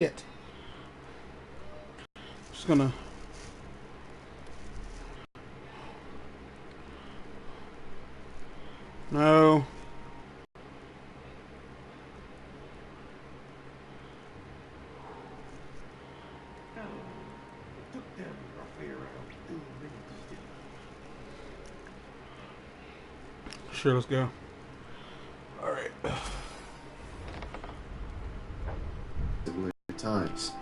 It. Just gonna. No. Sure, let's go. All right. Similar times,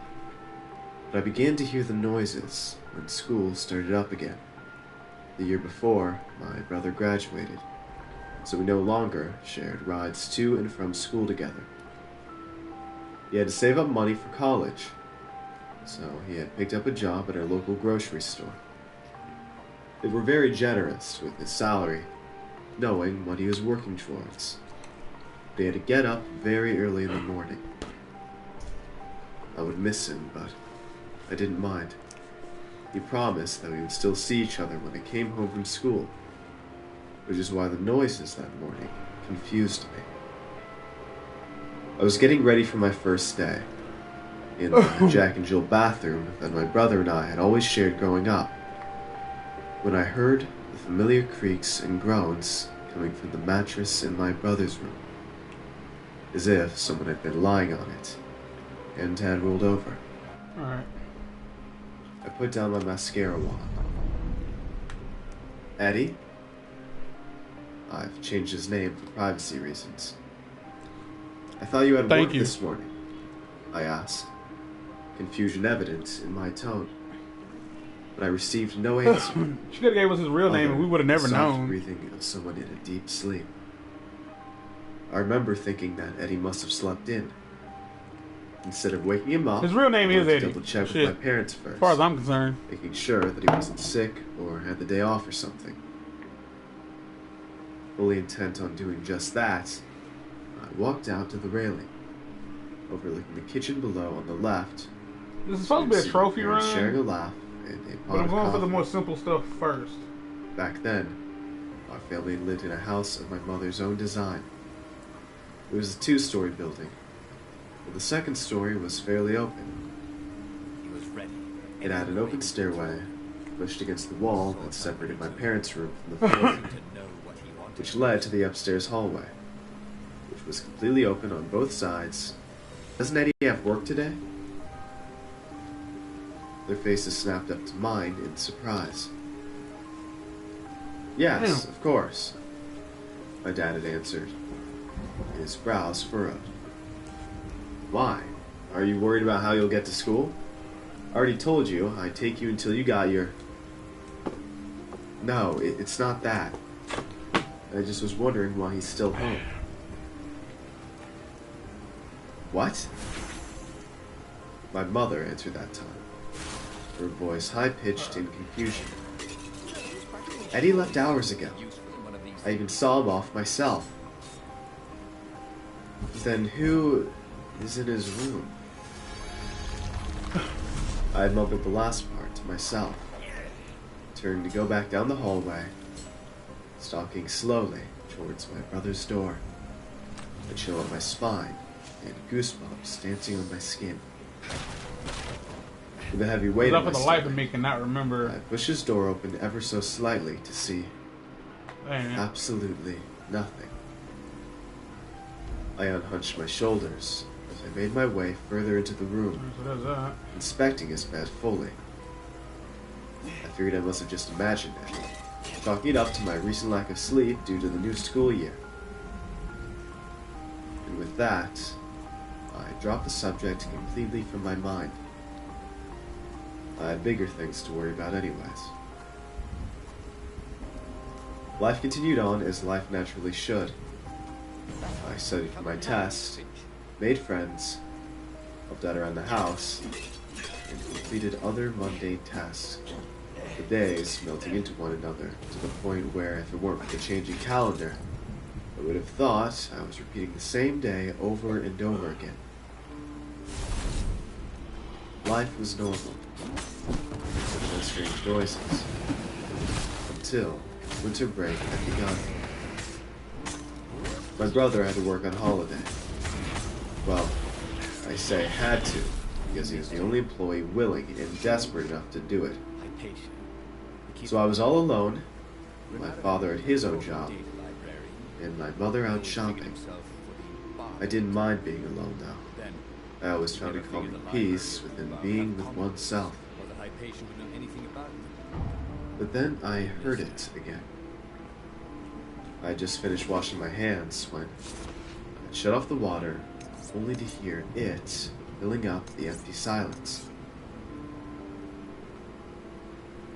but I began to hear the noises when school started up again. The year before, my brother graduated, so we no longer shared rides to and from school together. He had to save up money for college, so he had picked up a job at our local grocery store. They were very generous with his salary, knowing what he was working towards. But he had to get up very early in the morning. I would miss him, but I didn't mind. He promised that we would still see each other when I came home from school, which is why the noises that morning confused me. I was getting ready for my first day, in the Jack and Jill bathroom that my brother and I had always shared growing up, when I heard the familiar creaks and groans coming from the mattress in my brother's room, as if someone had been lying on it and had rolled over. Alright. I put down my mascara wand. Eddie? I've changed his name for privacy reasons. I thought you had work this morning, I asked, confusion evident in my tone. But I received no answer. She could have gave us his real name and we would have never known. Breathing of someone in a deep sleep. I remember thinking that Eddie must have slept in. Instead of waking him up, his real name is Eddie. Double check with my parents first, as far as I'm concerned, making sure that he wasn't sick or had the day off or something. Fully intent on doing just that, I walked out to the railing, overlooking the kitchen below on the left. This is supposed to be a trophy run, sharing a laugh and a pot but I'm going of for the coffee. more simple stuff first. Back then, our family lived in a house of my mother's own design. It was a two-story building. Well, the second story was fairly open. It had an open stairway pushed against the wall that separated my parents' room from the floor, which led to the upstairs hallway, which was completely open on both sides. Doesn't Eddie have work today? Their faces snapped up to mine in surprise. Yes, of course, my dad had answered, his brows furrowed. Why? Are you worried about how you'll get to school? I already told you I'd take you until you got your... No, it's not that. I just was wondering why he's still home. What? My mother answered that time, her voice high-pitched in confusion. Eddie left hours ago. I even saw him off myself. Then who is in his room? I had mumbled the last part to myself, turning to go back down the hallway, stalking slowly towards my brother's door, a chill on my spine and goosebumps dancing on my skin. With a heavy weight on my the life of me cannot remember. I pushed his door open ever so slightly to see absolutely nothing. I unhunched my shoulders as I made my way further into the room, inspecting his bed fully. I figured I must have just imagined it, chalking it up to my recent lack of sleep due to the new school year. And with that, I dropped the subject completely from my mind. I had bigger things to worry about anyways. Life continued on as life naturally should. I studied for my test, made friends, helped out around the house, and completed other mundane tasks, the days melting into one another to the point where if it weren't for the changing calendar, I would have thought I was repeating the same day over and over again. Life was normal, except for those strange noises, until winter break had begun. My brother had to work on holiday. Well, I say had to, because he was the only employee willing and desperate enough to do it. So I was all alone, my father at his own job, and my mother out shopping. I didn't mind being alone, though. I always found a calming peace within being with oneself. But then I heard it again. I had just finished washing my hands when I shut off the water, only to hear it filling up the empty silence.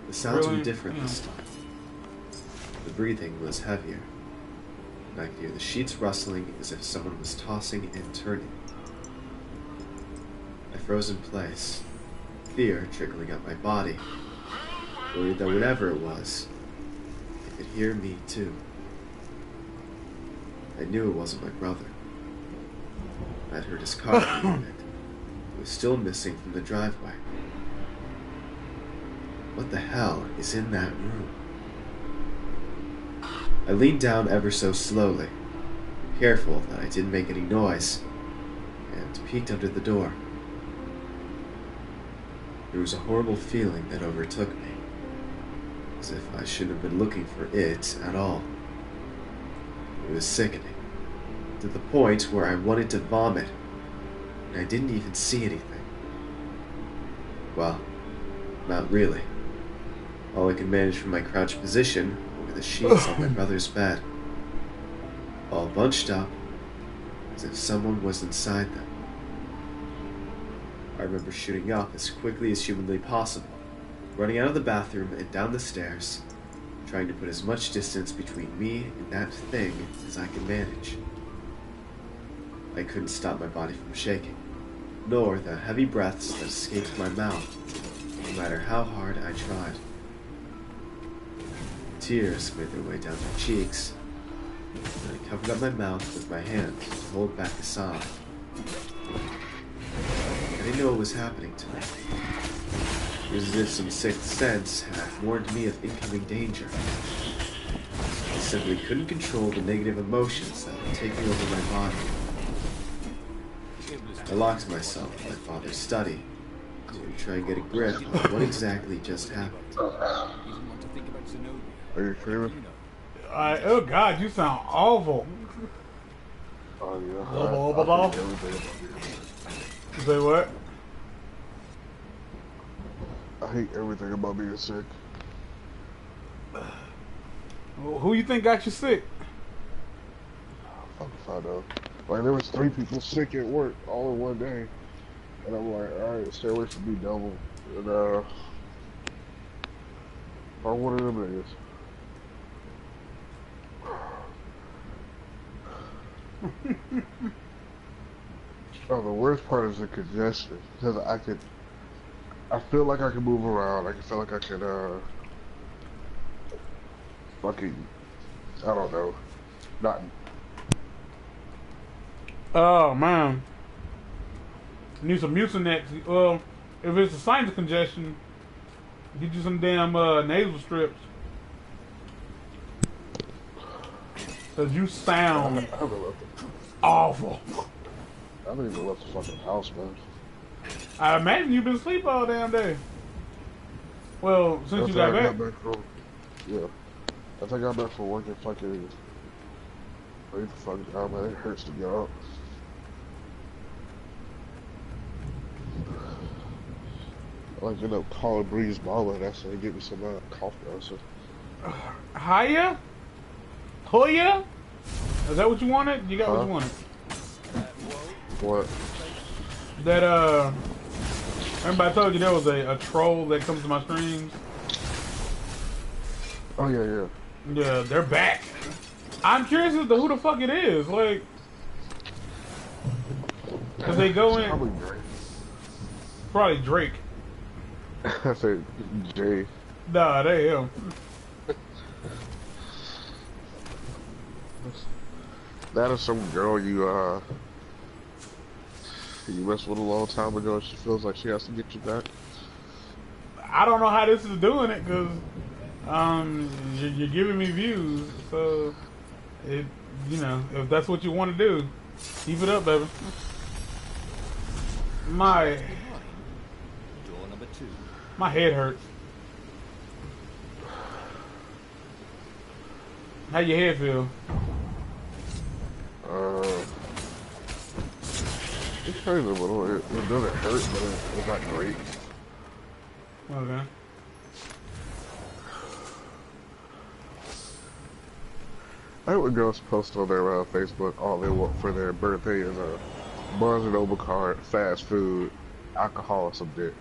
The sounds were different this time. The breathing was heavier, and I could hear the sheets rustling as if someone was tossing and turning. I froze in place, fear trickling up my body, worried that whatever it was, it could hear me too. I knew it wasn't my brother. I'd heard his car and it was still missing from the driveway. What the hell is in that room? I leaned down ever so slowly, careful that I didn't make any noise, and peeked under the door. There was a horrible feeling that overtook me, as if I shouldn't have been looking for it at all. It was sickening, to the point where I wanted to vomit, and I didn't even see anything. Well, not really. All I could manage from my crouched position were the sheets on my brother's bed, all bunched up, as if someone was inside them. I remember shooting up as quickly as humanly possible, running out of the bathroom and down the stairs, trying to put as much distance between me and that thing as I could manage. I couldn't stop my body from shaking, nor the heavy breaths that escaped my mouth, no matter how hard I tried. Tears made their way down my cheeks, and I covered up my mouth with my hand to hold back a sob. I didn't know what was happening to me. It was as if some sixth sense had warned me of incoming danger. I simply couldn't control the negative emotions that were taking over my body. I locked myself in my father's study to try and get a grip on what exactly just happened. Are you screaming? Oh God, you sound awful. Oh yeah. Blah. You say what? I hate everything about being sick. Who you think got you sick? Fuck if I know. Like there was 3 people sick at work all in one day, and I'm like, all right, stay away from me, double. And I'm one of them niggas. Oh, the worst part is the congestion, because I feel like I can move around. I feel like I can, fucking, I don't know, not. Oh man, need some Mucinex. Well, if it's a sinus congestion, get you some damn nasal strips. Cause you sound awful. I haven't even left the fucking house, man. I imagine you've been asleep all damn day. Well, since you got back. Yeah. I think I got back from work and fucking wait the fuck down, man. It hurts to get up. I like end up calling Breeze Mama and asking her to get me some cough medicine. Hiya? Hoya? Is that what you wanted? You got what you wanted. What? That remember I told you there was a troll that comes to my streams? Oh yeah. Yeah, they're back. I'm curious as to who the fuck it is, like, cause they go in. Probably Drake. Probably Drake. I said Jay. Nah, they him. That is some girl you messed with a long time ago and she feels like she has to get you back. I don't know how this is doing it, cause you're giving me views, so it, you know, if that's what you want to do, keep it up, baby. My too. My head hurts. How your head feel? It's kind of a little. It doesn't hurt, but it's not great. Okay. I heard when girls post on their Facebook all they want for their birthday is a Barnes and Noble card, fast food, alcohol, or some dick.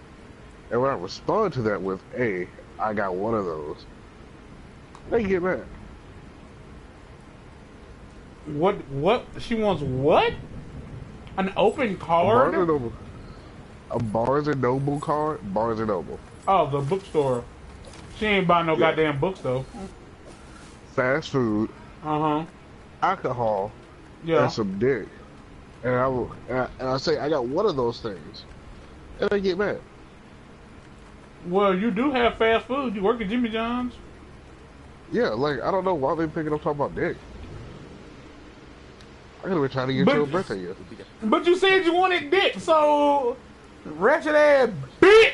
And when I respond to that with, "Hey, I got one of those," they get mad. What? She wants what? An open A card? Barnes and Noble card, Barnes and Noble. Oh, the bookstore. She ain't buying no goddamn books though. Fast food, alcohol, Yeah. and some dick. And I say I got one of those things, and they get mad. Well, you do have fast food. You work at Jimmy John's. Yeah, like I don't know why they picking up talking about dick. I could have been trying to get you a birthday gift. But you said you wanted dick, so wretched ass bitch.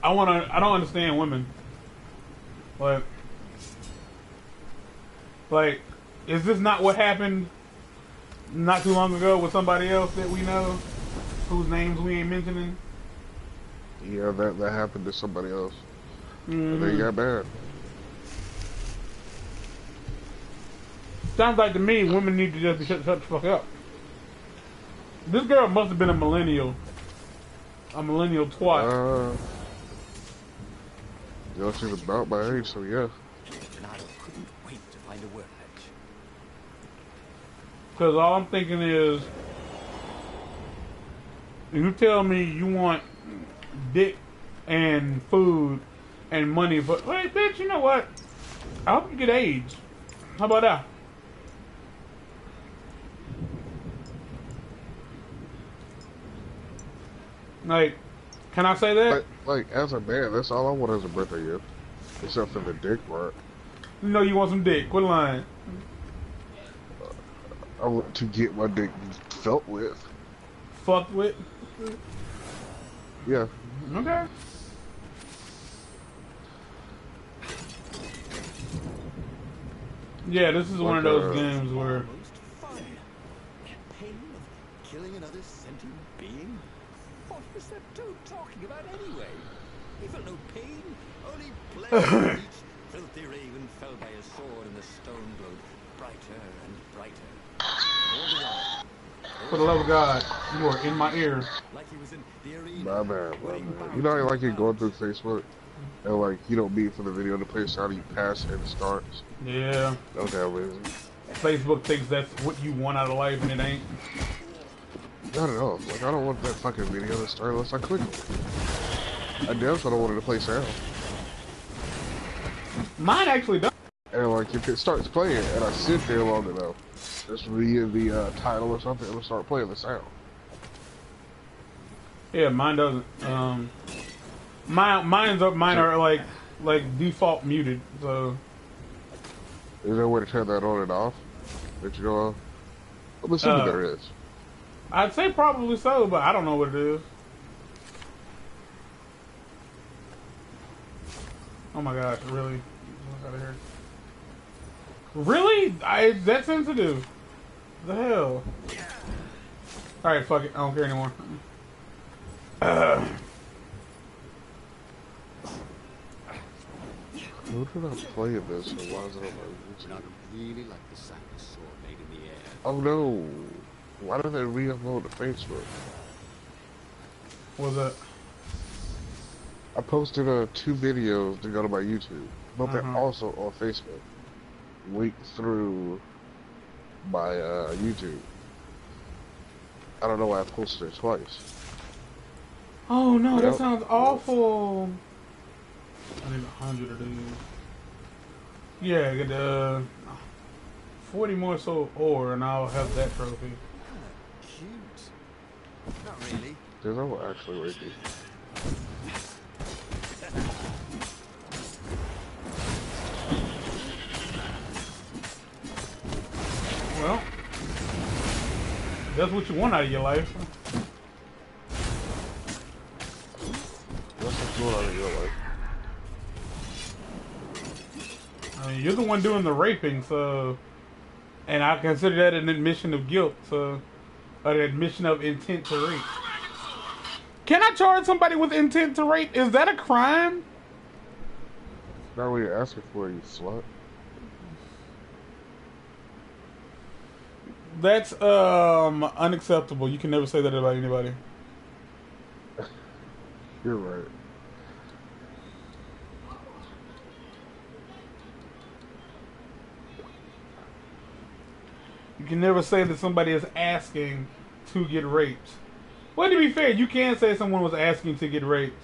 I don't understand women. Like, is this not what happened not too long ago with somebody else that we know, whose names we ain't mentioning? Yeah, that happened to somebody else. And they got mad. Sounds like to me, women need to just shut the fuck up. This girl must have been a millennial twat. You know, she's about my age, so yeah. Bernardo couldn't wait to find a workbench. Because all I'm thinking is, you tell me you want dick and food and money for... Wait, bitch, you know what? I hope you get AIDS. How about that? Like, can I say that? Like, as a man, that's all I want as a birthday gift. Except for the dick part. You know you want some dick. Quit lying. I want to get my dick felt with. Fucked with? Yeah. Okay. Yeah, this is one of those games where... Almost fun. Pain of killing another sentient being? What was that dude talking about anyway? He felt no pain, only pleasure. Each filthy raven fell by a sword and the stone glowed brighter and brighter. Holding on. For the love of God, you are in my ear. Like he was in the arena. My man. You know how like you're going through Facebook and like you don't mean for the video to play sound, you pass and it starts? Yeah. Don't that reason. Facebook thinks that's what you want out of life and it ain't. Not at all. Like I don't want that fucking video to start unless I click it. I damn sure don't want it to play sound. Mine actually does. And like if it starts playing and I sit there long enough, just read the title or something, it'll start playing the sound. Yeah, mine doesn't. Mine are like default muted. So Is there a way to turn that on and off? That you know of? I'm assuming there is. I'd say probably so, but I don't know what it is. Oh my gosh, really? Get out of here. Really? It's that sensitive? The hell? Alright, fuck it. I don't care anymore. Who did I play this and why is it on my YouTube? Not really like the sound of sword made in the air. Oh no! Why did they re-upload to Facebook? What was that? I posted 2 videos to go to my YouTube, but they're also on Facebook. Linked through my YouTube. I don't know why I posted it twice. Oh no, that sounds awful. I need 100 of these. Yeah, get 40 more soul ore and I'll have that trophy. Cute. Not really. Dude, that will actually rape you. Well, That's what you want out of your life. What's the going on in your life? I mean, you're the one doing the raping, so, and I consider that an admission of guilt, so, an admission of intent to rape. Can I charge somebody with intent to rape? Is that a crime? Not what you're asking for, you slut. That's unacceptable. You can never say that about anybody. You're right. You can never say that somebody is asking to get raped. Well, to be fair, you can say someone was asking to get raped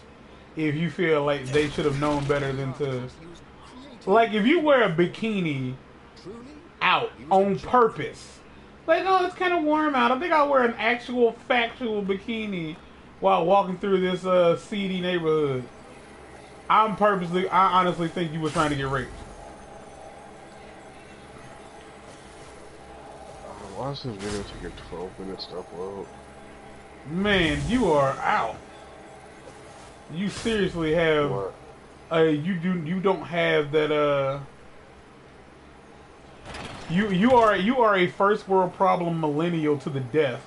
if you feel like they should have known better than to... Like, if you wear a bikini out on purpose. Like, oh, it's kind of warm out. I think I'll wear an actual, factual bikini while walking through this seedy neighborhood. I honestly think you were trying to get raped. Watch this video take 12 minutes to upload. Man, you are out. You seriously have... What? You don't have that you are a first world problem millennial to the death.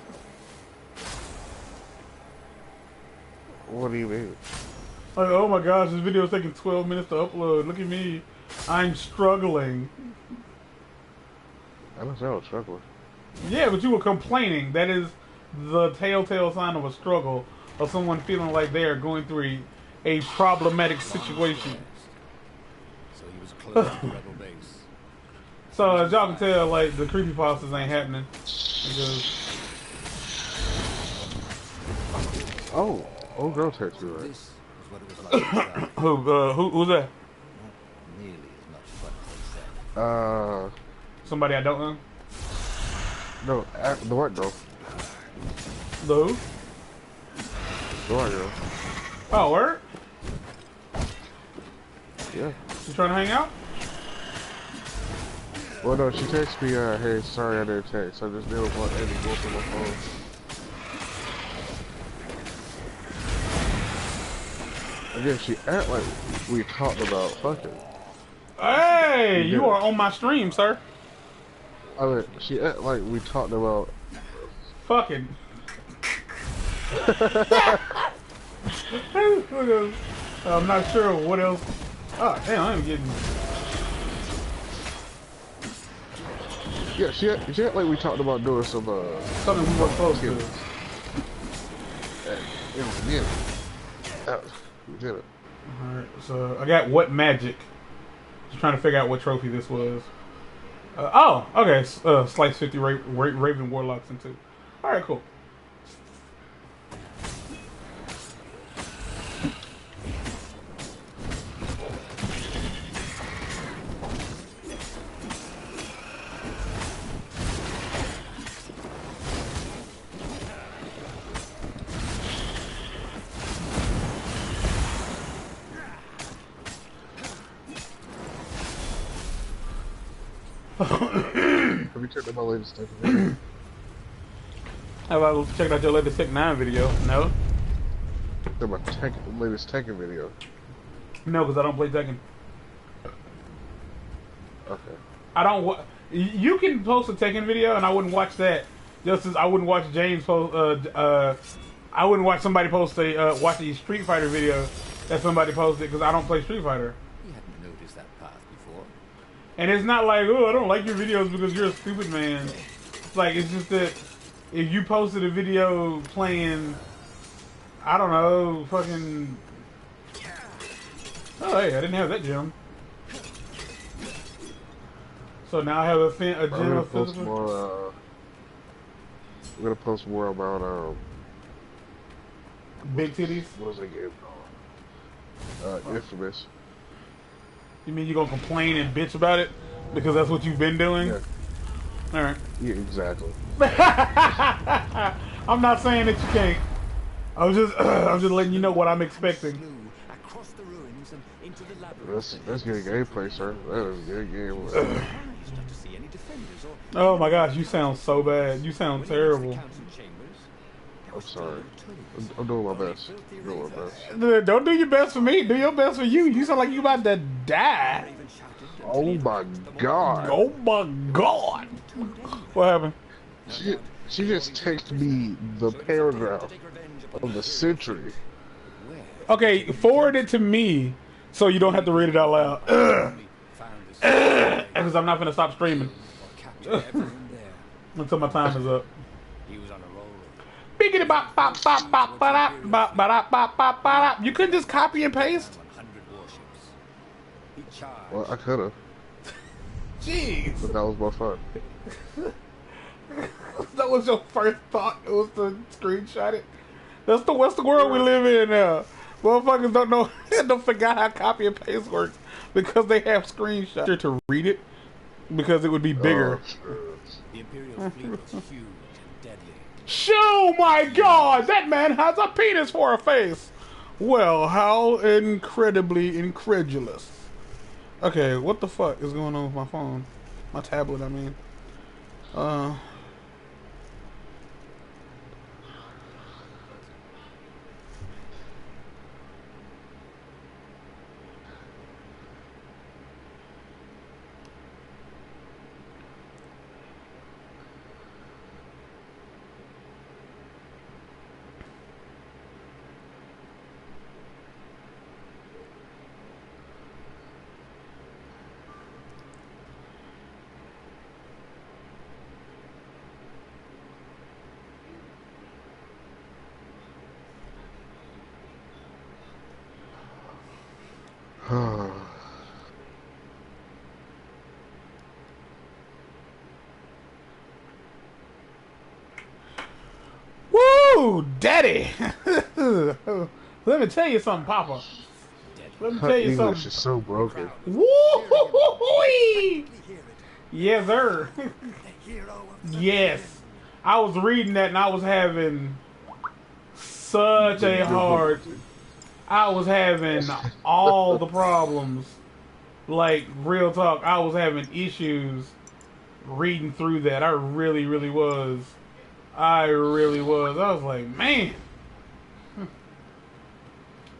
What do you mean? Like, oh my gosh, this video is taking 12 minutes to upload. Look at me. I'm struggling. I don't say I was struggling. Yeah, but you were complaining. That is the telltale sign of a struggle, of someone feeling like they are going through a problematic situation. So he was close to the rebel base. So as y'all can tell, like, the creepypastas ain't happening. Because... Oh, old girl texted me, right? This is what it was like inside. who's that? Not nearly as much fun as they said. Somebody I don't know? No, the white girl. The who? The white girl. Oh, word? Yeah. You trying to hang out? Well, no, she texted me, hey, sorry I didn't text. I just didn't want any more from my phone. Again, she act like we talked about fucking. Hey, you are on my stream, sir. I mean, she act like we talked about Fucking. I'm not sure what else. Oh, damn, I'm getting. Yeah, she act like we talked about doing some Something we weren't close to. Yeah, we did it. Alright, so I got what magic. Just trying to figure out what trophy this was. Oh, okay. Slice 50 Raven Warlocks in 2. Alright, cool. Have you checked out my latest Tekken video? How about checking out your latest Tech 9 video? No? Checked out my latest Tekken video. No, because I don't play Tekken. Okay. I don't. You can post a Tekken video, and I wouldn't watch that. Just as I wouldn't watch James post. I wouldn't watch somebody post watch a Street Fighter video that somebody posted because I don't play Street Fighter. He hadn't noticed that path before. And it's not like, oh, I don't like your videos because you're a stupid man. It's like, it's just that if you posted a video playing, I don't know, fucking. Oh, hey, I didn't have that gem. So now I have a general physical. We're gonna post more about Big titties. what was that game called? Infamous. You mean you're gonna complain and bitch about it because that's what you've been doing? Yeah. All right. Yeah, exactly. I'm not saying that you can't. I'm just letting you know what I'm expecting. Across the ruins and into the labyrinth. That's good gameplay, sir. That is good game. Surprised not to see any defenders or Oh my gosh, you sound so bad. You sound terrible. I'm sorry. I'm doing my best. I'm doing my best. Don't do your best for me. Do your best for you. You sound like you about to die. Oh my god. Oh my god. What happened? She just texted me the paragraph of the century. Okay, forward it to me so you don't have to read it out loud. Because I'm not going to stop streaming until my time is up. You couldn't just copy and paste? Well, I could have. Jeez. But that was more fun. That was your first thought. It was to screenshot it. What's the world we live in now? Motherfuckers don't know, don't forget how copy and paste works because they have screenshots to read it because it would be bigger. The Imperial fleet was huge and deadly. Oh my god, that man has a penis for a face. Well, how incredibly incredulous. Okay, what the fuck is going on with my phone? My tablet, I mean. Woo, daddy. Let me tell you something, Papa. Let me Her tell you English something. is so broken. Woo! Yes, sir. Yes. I was reading that and I was having such a hard... I was having all the problems. Like, real talk. I was having issues reading through that. I really, really was. I really was. I was like, man.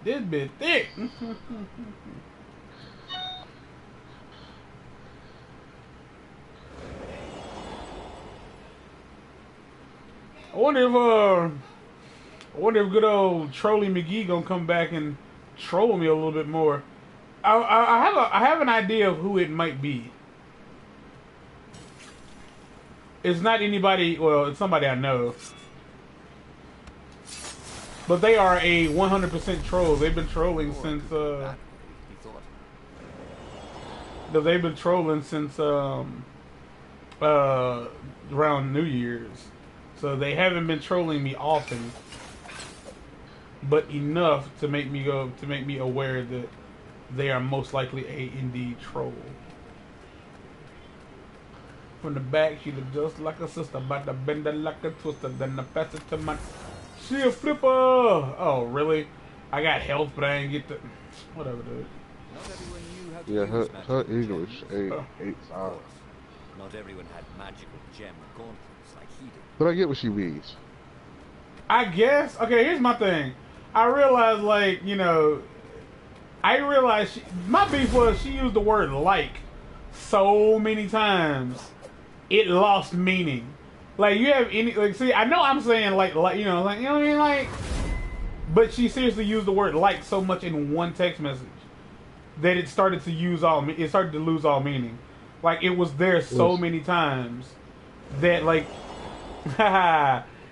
This bit thick. I wonder if good old Trolly McGee gonna come back and troll me a little bit more. I have an idea of who it might be. It's not anybody. Well, it's somebody I know. But they are a 100% troll. They've been trolling since. They've been trolling since around New Year's. So they haven't been trolling me often, but enough to make me aware that they are most likely a indeed troll. From the back, she looked just like a sister, about to bend her like a twister. Then I pass it to my. She a flipper. Oh really? I got health, but I ain't get the. Whatever, dude. Yeah, her English ain't 5. Not everyone had magical gem gauntlets like he did. But I get what she means. I guess. Okay, here's my thing. I realized, like, you know, my beef was she used the word like so many times, it lost meaning. Like, you have any, like, see, I know I'm saying like, you know, like, you know what I mean, like, but she seriously used the word like so much in one text message that it started to lose all meaning. Like, it was there so many times that, like,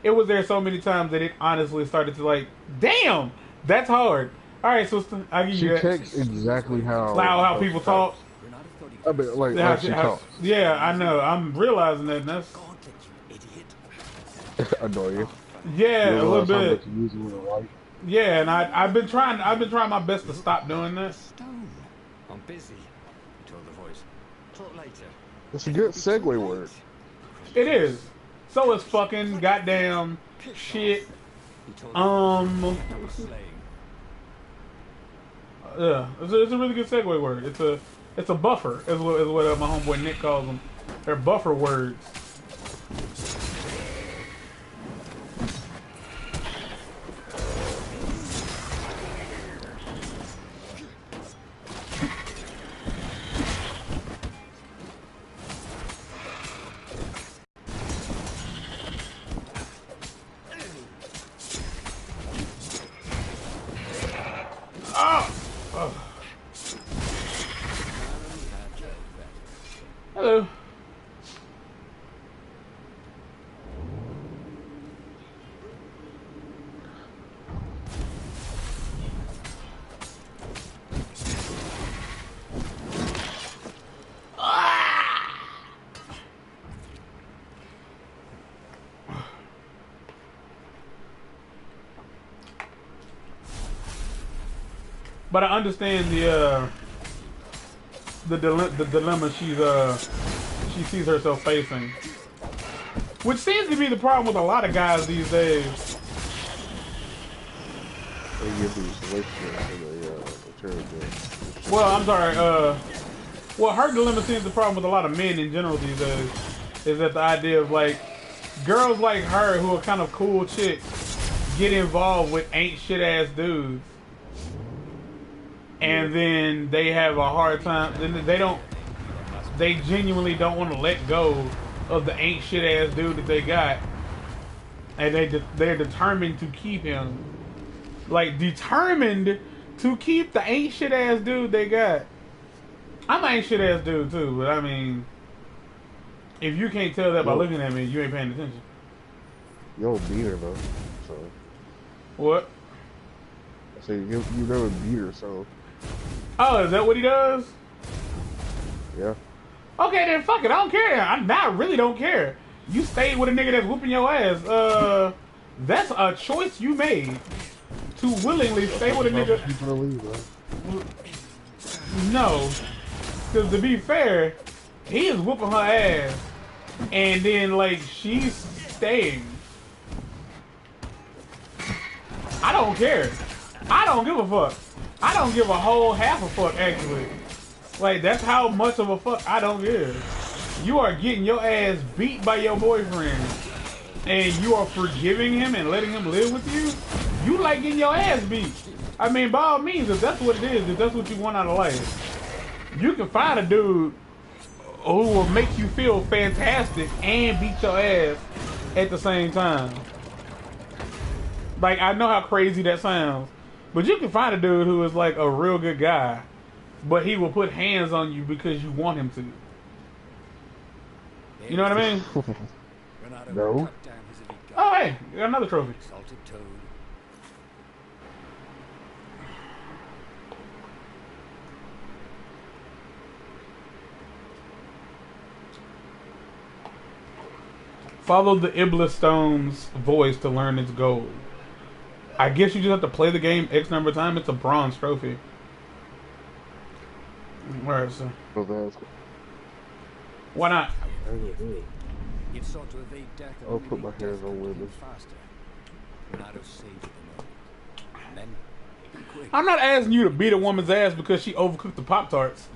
it was there so many times that it honestly started to, like, damn, that's hard. All right, sister, I give you that. She texts exactly how people talk. I mean, like she talks. Yeah, I know. I'm realizing that, and that's annoying. Yeah, a little bit. Yeah, and I've been trying my best to stop doing that. I'm busy, told the voice. Talk later. It's a good segue word. It is. So is fucking, goddamn, shit. Yeah, it's a really good segue word. It's a buffer, is what my homeboy Nick calls them. They're buffer words. Hello. But I understand the dilemma she sees herself facing, which seems to be the problem with a lot of guys these days. Well, I'm sorry. Well, her dilemma seems the problem with a lot of men in general these days is that the idea of like girls like her who are kind of cool chicks get involved with ain't shit ass dudes. And then they have a hard time. Then they genuinely don't want to let go of the ain't shit ass dude that they got, and they're determined to keep him, like determined to keep the ain't shit ass dude they got. I'm an ain't shit ass dude too, but I mean, if you can't tell that by looking at me, you ain't paying attention. You don't beat her though, so. What? I say you never beat her, so. Oh, is that what he does? Yeah. Okay, then fuck it. I don't care. I really don't care. You stayed with a nigga that's whooping your ass. That's a choice you made to willingly stay with a nigga. No, because to be fair, he is whooping her ass, and then like she's staying. I don't care. I don't give a fuck. I don't give a whole half a fuck, actually. Like, that's how much of a fuck I don't give. You are getting your ass beat by your boyfriend, and you are forgiving him and letting him live with you? You like getting your ass beat. I mean, by all means, if that's what it is, if that's what you want out of life, you can find a dude who will make you feel fantastic and beat your ass at the same time. Like, I know how crazy that sounds. But you can find a dude who is like a real good guy, but he will put hands on you because you want him to. You know what I mean? No. Oh, hey, you got another trophy. Follow the Iblis Stone's voice to learn its goal. I guess you just have to play the game X number of times. It's a bronze trophy. Where is it? Why not? I'll put my hands on women. I'm not asking you to beat a woman's ass because she overcooked the Pop-Tarts.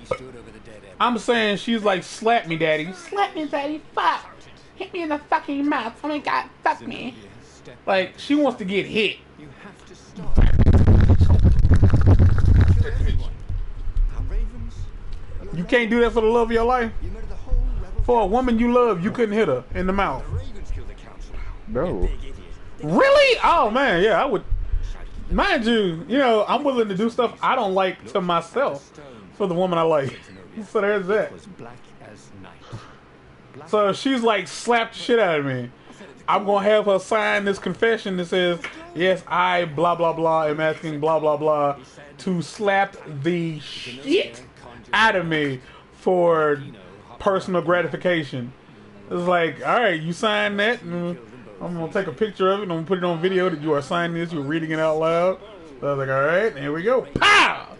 I'm saying she's like, slap me, daddy. Slap me, daddy. Fuck. Hit me in the fucking mouth. Oh my god, fuck me. Like, she wants to get hit. You have to stop. You can't do that for the love of your life. For a woman you love, you couldn't hit her in the mouth. No. Really? Oh man, yeah, I would. Mind you, you know, I'm willing to do stuff I don't like to myself for the woman I like. So there's that. So if she's like slapped the shit out of me, I'm gonna have her sign this confession that says, yes, I blah blah blah am asking blah blah blah to slap the shit out of me for personal gratification. It's like, alright, you sign that, and I'm gonna take a picture of it and I'm gonna put it on video that you are signing this, you're reading it out loud. So I was like, alright, here we go. Pow!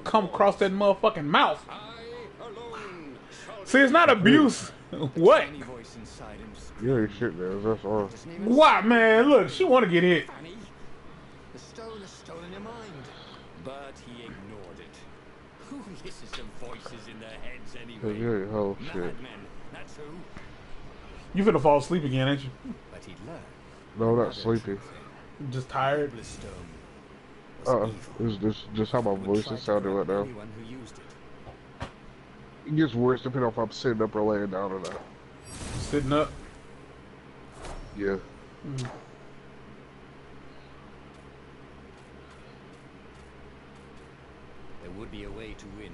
Come across that motherfucking mouth. See, it's not abuse. What? You ain't shit, man. That's all. What, man? Look, she want to get hit. The stone has stolen your mind, but he ignored it. Who listens to voices in their heads anyway? Yeah, oh shit. Madmen, that's who. You finna fall asleep again, ain't you? But he learned. No, not sleepy. Just tired. It's just how my voice is sounding right now. It gets worse depending on if I'm sitting up or laying down or not. Sitting up? Yeah. There would be a way to win.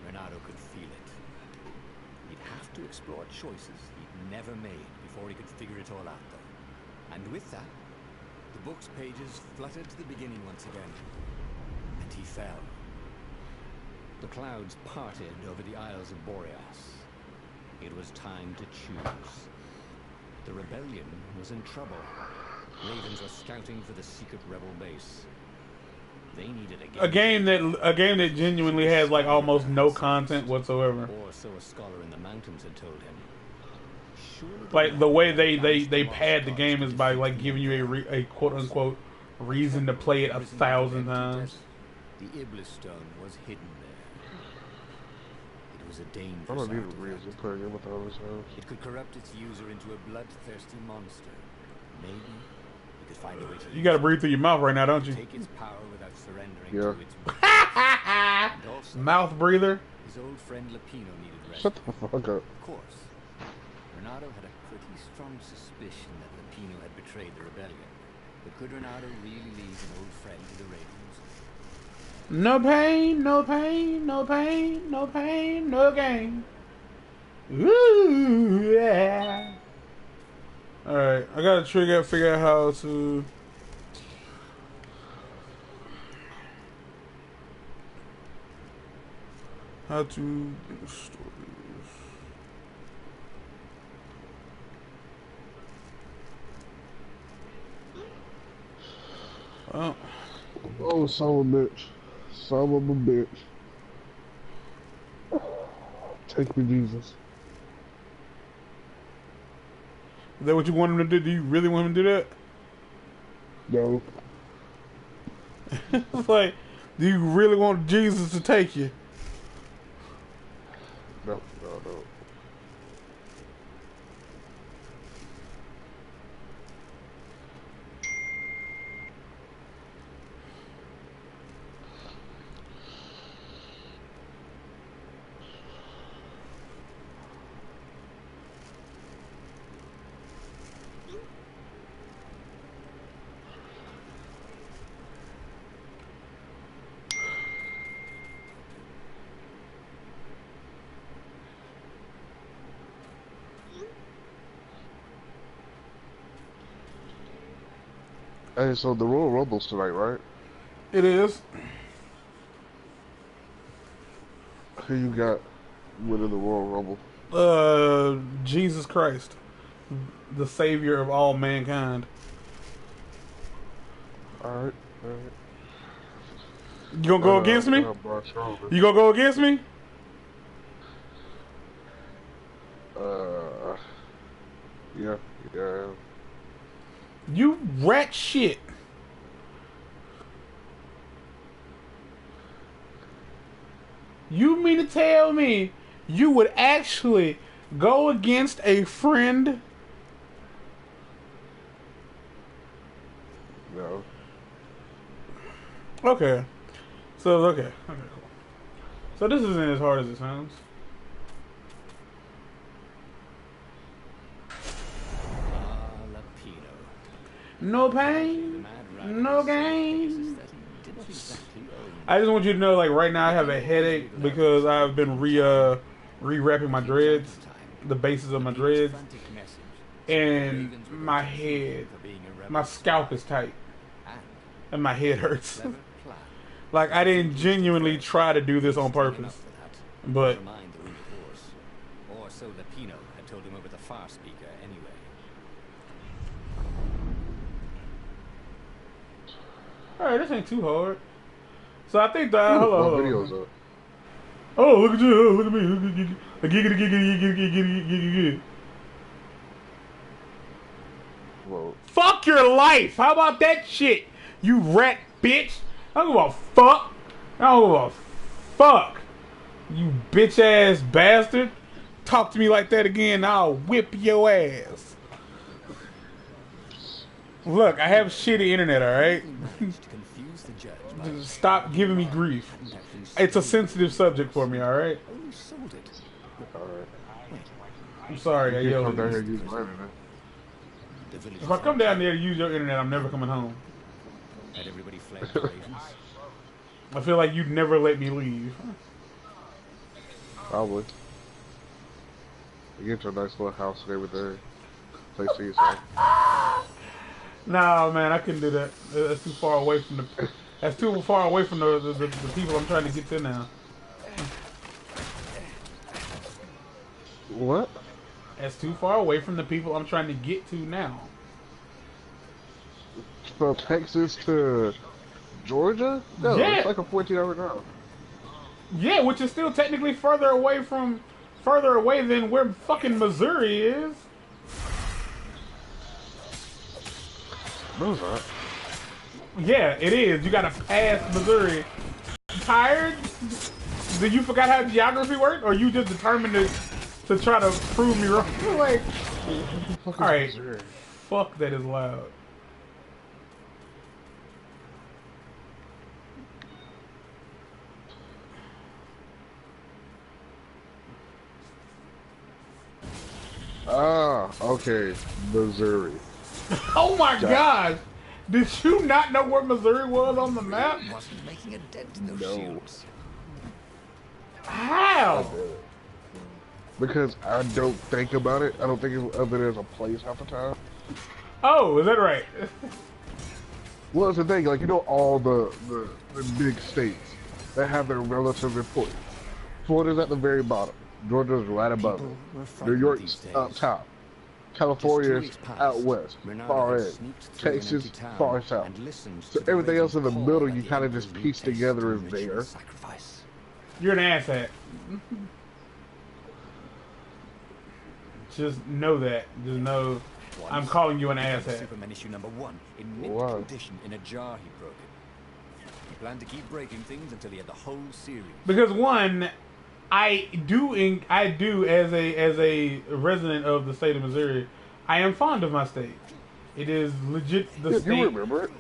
Renato could feel it. He'd have to explore choices he'd never made before he could figure it all out, though. And with that, the book's pages fluttered to the beginning once again. And he fell. The clouds parted over the Isles of Boreas. It was time to choose. The rebellion was in trouble. Ravens were scouting for the secret rebel base. They needed a game that genuinely has like almost no content whatsoever. Or so a scholar in the mountains had told him. Like the way they pad the game is by like giving you a quote unquote reason to play it 1,000 times. The Iblis stone was hidden there. It was a dangerous I don't need a artifact. reason to play a game with all this house. It could corrupt its user into a bloodthirsty monster. Maybe he could find a way to You gotta breathe through your mouth right now, don't you? take its power without surrendering Yeah. to its and also, Mouth breather. his old friend Lapino needed rest. Shut the fuck up. Of course, Renato had a pretty strong suspicion that Lapino had betrayed the rebellion. But could Renato really leave an old friend to the Ravens? No pain, no pain, no pain, no pain, no gain. Ooh, yeah. Alright, I gotta figure out how to... How to do stories. Oh. Oh, son of a bitch. Son of a bitch. Take me, Jesus. Is that what you want him to do? Do you really want him to do that? No. It's like, do you really want Jesus to take you? No. Hey, so the Royal Rumble's tonight, right? It is. Who you got winning the Royal Rumble? Jesus Christ, the Savior of all mankind. Alright. You gonna go against me? You gonna go against me? Yeah. You rat shit. You mean to tell me you would actually go against a friend? No. Okay. So, okay, cool. So this isn't as hard as it sounds. No pain, no gain. I just want you to know, like, right now I have a headache because I've been re-wrapping my dreads, the bases of my dreads, and my head, my scalp is tight, and my head hurts. Like, I didn't genuinely try to do this on purpose, but... Or so Lapino had told him over the far speaker anyway. Alright, this ain't too hard. So I think that... Hold on. Videos up. Oh, look at you. Oh, look at me. Look at giggity. Whoa. Fuck your life. How about that shit, you rat bitch? I don't give a fuck. I don't give a fuck? You bitch ass bastard. Talk to me like that again, I'll whip your ass. Look, I have shitty internet, alright? Stop giving me grief. It's a sensitive subject for me, alright? Alright. I'm sorry, I You yelled come down at here you. and use my internet. If I come down there to use your internet, I'm never coming home. Had everybody fled to Ravens? I feel like you'd never let me leave. Probably. You get your nice little house and everything. Place to yourself. Nah, man, I couldn't do that. That's too far away from the. That's too far away from the people I'm trying to get to now. What? That's too far away from the people I'm trying to get to now. From Texas to Georgia? No, Yeah. it's like a 14-hour drive. Yeah, which is still technically further away than where fucking Missouri is. No, it's not. Yeah, it is. You gotta pass Missouri. Tired? Did you forgot how geography worked, or you just determined to try to prove me wrong? Like, all right, fuck, that is loud. Ah, okay. Missouri. Oh my god! Did you not know where Missouri was on the map? Wasn't making a dent in those No. shields. How? Because I don't think about it. I don't think of it as a place half the time. Oh, is that right? Well, it's the thing, like, you know, all the big states that have their relative importance. Florida's at the very bottom. Georgia's right above People were it. frightened New York's these days. up top. Just 2 California's weeks past, out west, Renata far had in. sneaked through an Texas, empty town far south. and listened So to the everything else in the Ravens' middle, call you at the kind of Emperor's just new piece test together to as ritual there. sacrifice. You're an asshat. Just know that. Just know I'm calling you an asshat. Superman issue #1 in mint Wow. condition in a jar he broke it. He planned to keep breaking things until he had the whole series. Because one, I do as a resident of the state of Missouri, I am fond of my state. It is legit the You state. remember it?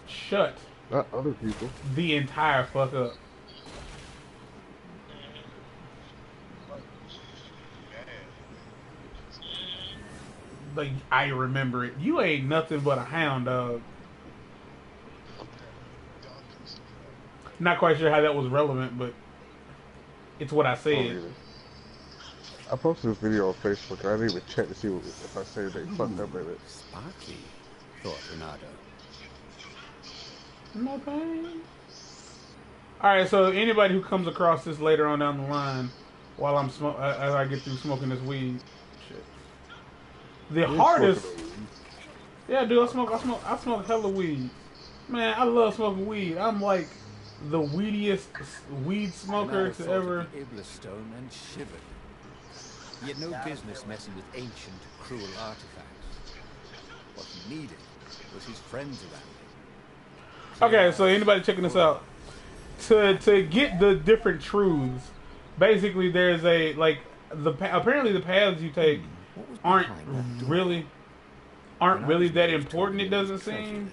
Shut Not other people. the entire fuck up. Like, I remember it. You ain't nothing but a hound dog. Not quite sure how that was relevant, but it's what I Oh, said. either. I posted this video on Facebook. I didn't even check to see if I said they fucked up in it. Sparky, thought Renato. No pain. Alright, so anybody who comes across this later on down the line, while I'm as I get through smoking this weed, shit. The hardest. Yeah, dude, I smoke hella weed. Man, I love smoking weed. I'm like the weediest weed smoker Renato to thought of ever. the Iblis stone and shivered. He had no business messing with ancient, cruel artifacts. What he needed was his friends around him. Okay, so anybody checking this out, to get the different truths, basically there's a like apparently the paths you take aren't really that important. It doesn't seem.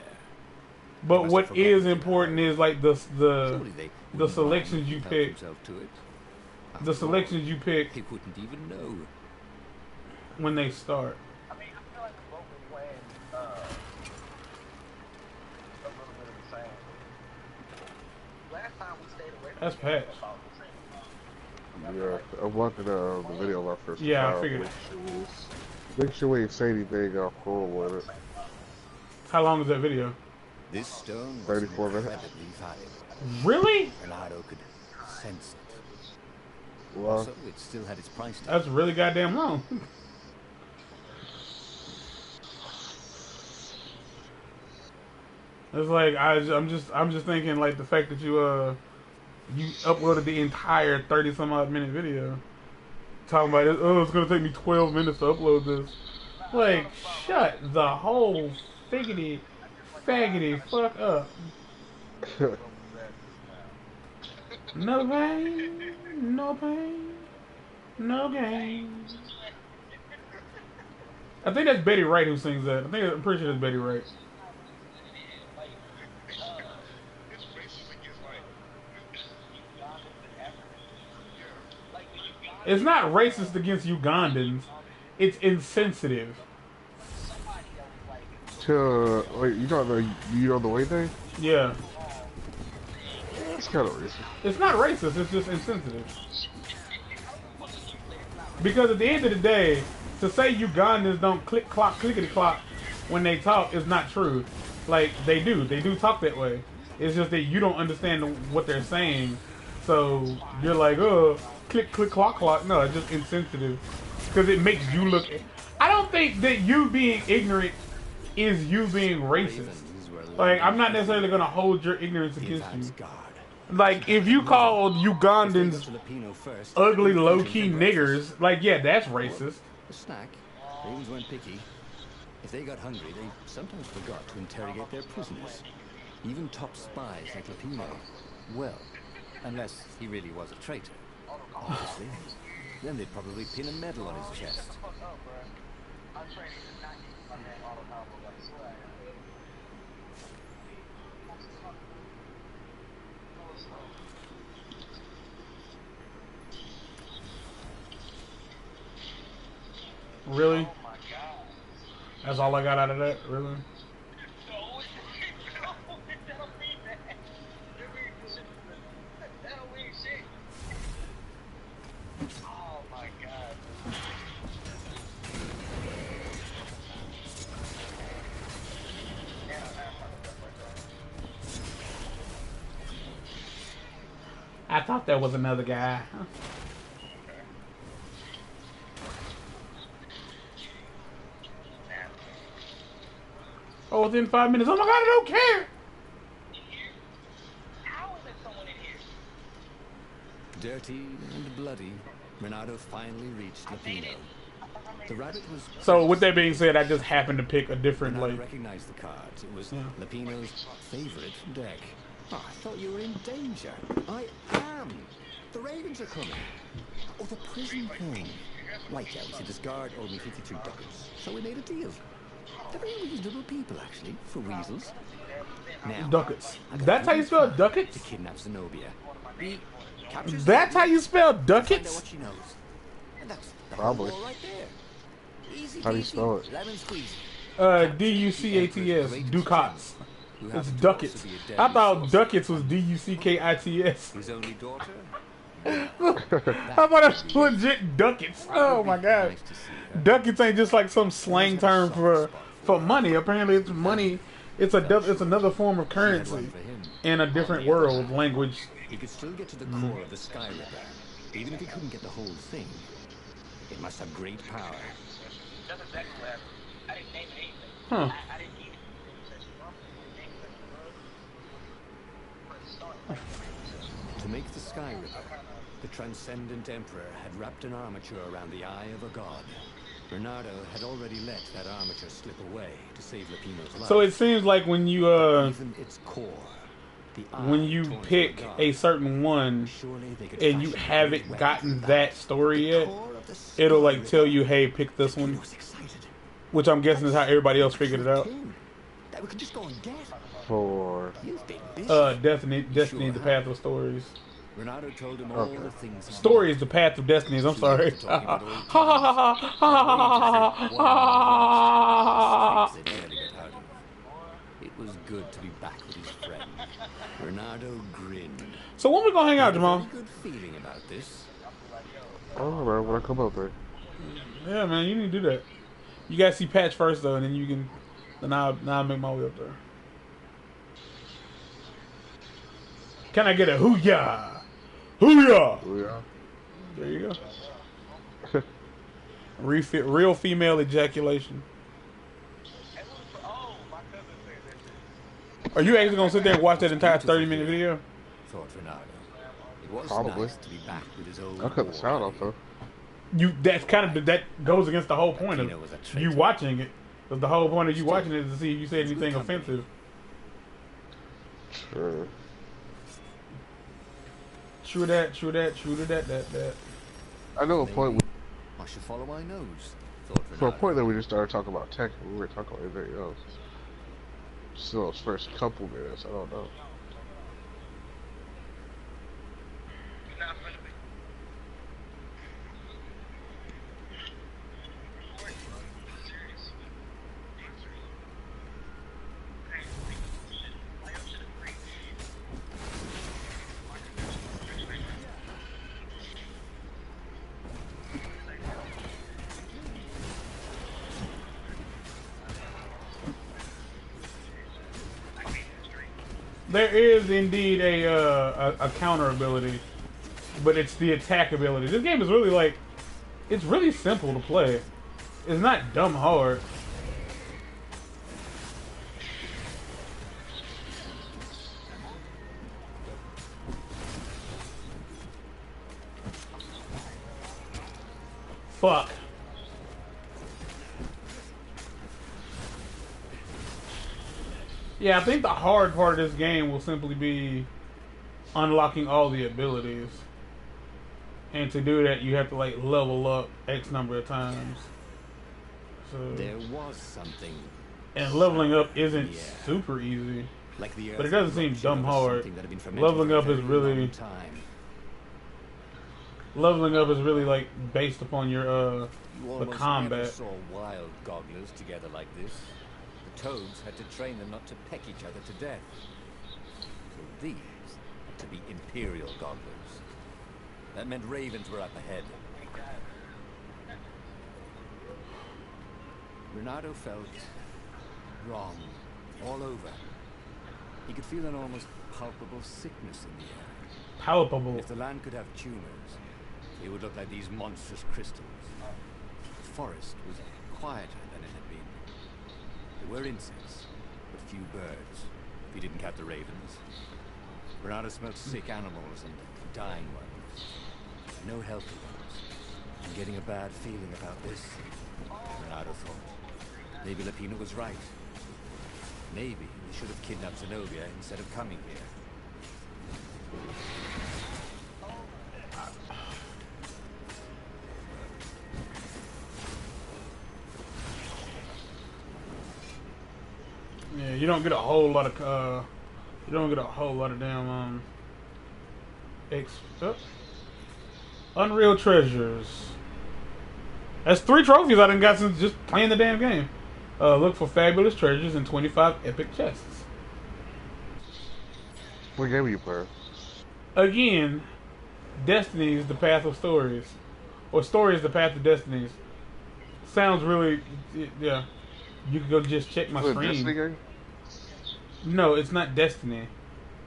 But what is important is like the selections you pick. The selections you pick He wouldn't even know. when they start. I mean, I feel like the boat was playing a little bit of the same. Last time we stayed away from That's the game, patch. about the same. Yeah, I'm watching the video of our first Yeah, I trial. figured. Make sure we ain't say anything off cool with it. How long is that video? This stone was 34 minutes. incredibly valuable. Really? Renato could sense it. Well, Also, it still had its price tag. That's really goddamn long. It's like I'm just thinking like the fact that you uploaded the entire 30 some odd minute video talking about it. Oh, it's gonna take me 12 minutes to upload this. Like, shut the whole figgity faggoty fuck up. No pain, no pain, no gain. I think that's Betty Wright who sings that. I'm pretty sure that's Betty Wright. It's not racist against Ugandans. It's insensitive. Wait, you know the way thing? Yeah. It's kind of racist. It's not racist. It's just insensitive. Because at the end of the day, to say Ugandans don't clickety clock when they talk is not true. Like they do talk that way. It's just that you don't understand what they're saying, so you're like, oh, click clock. No, it's just insensitive because it makes you look. I don't think that you being ignorant is you being racist. Like I'm not necessarily gonna hold your ignorance against you. Like if you called Ugandans ugly, low-key niggers, like yeah, that's racist. A snack. They always weren't picky. If they got hungry, they sometimes forgot to interrogate their prisoners. Even top spies like Lapino. Well, unless he really was a traitor. Obviously. Then they'd probably pin a medal on his chest. Really? That's all I got out of that? Really? I thought that was another guy. Oh, within 5 minutes. Oh my god, I don't care! How is there someone in here? Dirty and bloody, Renato finally reached Lapino. The rabbit was... So, with that being said, I just happened to pick a different, Renato like... recognized the cards. It was Lapino's favorite deck. Oh, I thought you were in danger. I am. The ravens are coming. Oh, the prison thing. Right, yeah, we said this guard owed me 52 ducats. So we made a deal. They're very reasonable people, actually, for weasels. Now, Ducats. That's how you spell ducats? to kidnap Zenobia. He captures That's how you spell Find out ducats? what she knows. And that's the Probably. whole right there. Easy How do you peasy, spell it? lemon squeeze. D-U-C-A-t-s. Ducats. It's ducats. I thought ducats was D-U-C-K-I-T-S. His only daughter. I thought it was legit ducats. Oh my god. Nice to see her. Ducats ain't just like some slang term for money. Apparently it's money. It's another form of She had one currency for him. in a different world language. He could still get to the core of the Sky Ripper, even if he couldn't get the whole thing. It must have great power. That's exactly what happened. I didn't name it anything. Huh. I didn't need it. To make the Sky Ripper, the Transcendent Emperor had wrapped an armature around the eye of a god. Bernardo had already let that armature slip away to save Lapino's life. So it seems like when you Even its core, the eye when you torn to pick God, a certain one surely they could and you fashion a haven't great gotten weapon from that story yet, core of the it'll Sky like Ripper. tell you, hey, pick this one, Lapino was excited. which I'm guessing is how everybody else figured it out. That we could just go and get. For You've been busy. Destiny, the path of stories. Renato told him all the things. Story is the path of destinies. I'm sorry. Ha ha ha ha ha. It was good to be back with his friend. Renato grinned. So when we gonna hang out, Had a Jamal? very good feeling about this. I don't know, man. When I come out there. Yeah, man, you need to do that. You gotta see Patch first though, and then you can. Then I'll make my way up there. Can I get a hoo-yah? Hoo-yah! Oh, yeah. There you go. Real female ejaculation. Oh, my cousin said that shit. Are you actually gonna sit there and watch that entire 30-minute video? Thought Renato. It was Probably. nice to be back with his old. I cut the sound off, though. That goes against the whole point of Lapino was a traitor. you watching it. 'Cause the whole point of you watching it is to see if you say anything offensive. Sure. True that, true that, true to that. I know a point. Maybe I should follow my nose. Thought For a Renato. point that we just started talking about tech, we were talking about anything else. Still, those first couple minutes, I don't know. There is indeed a counter ability, but it's the attack ability. This game is really like, it's really simple to play. It's not dumb hard. Fuck. Yeah, I think the hard part of this game will simply be unlocking all the abilities. And to do that, you have to like level up X number of times. So, There was something. and leveling up isn't Yeah. super easy. Like the But it doesn't seem eruption dumb of hard. something that had been fermenting Leveling for a up is very really- long time. Leveling up is really like based upon your You the almost never combat. saw wild gogglers together like this. The toads had to train them not to peck each other to death. So these had to be imperial gogglers. That meant ravens were up ahead. Renato felt wrong all over. He could feel an almost palpable sickness in the air. Palpable. If the land could have tumors, it would look like these monstrous crystals. The forest was quieter than it had been. There were insects, but few birds, if you didn't count the ravens. Renato smelled sick animals and dying ones. No healthy ones. I'm getting a bad feeling about this, Renato thought. Maybe Lapina was right. Maybe they should have kidnapped Zenobia instead of coming here. Yeah, you don't get a whole lot of damn Unreal Treasures. That's 3 trophies I done got since just playing the damn game. Look for fabulous treasures and 25 epic chests. What game are you playing? Again, Destinies, the Path of Stories. Or Stories, the Path of Destinies. Sounds really, yeah. You can go just check my Is it a stream. Destiny game? No, it's not Destiny.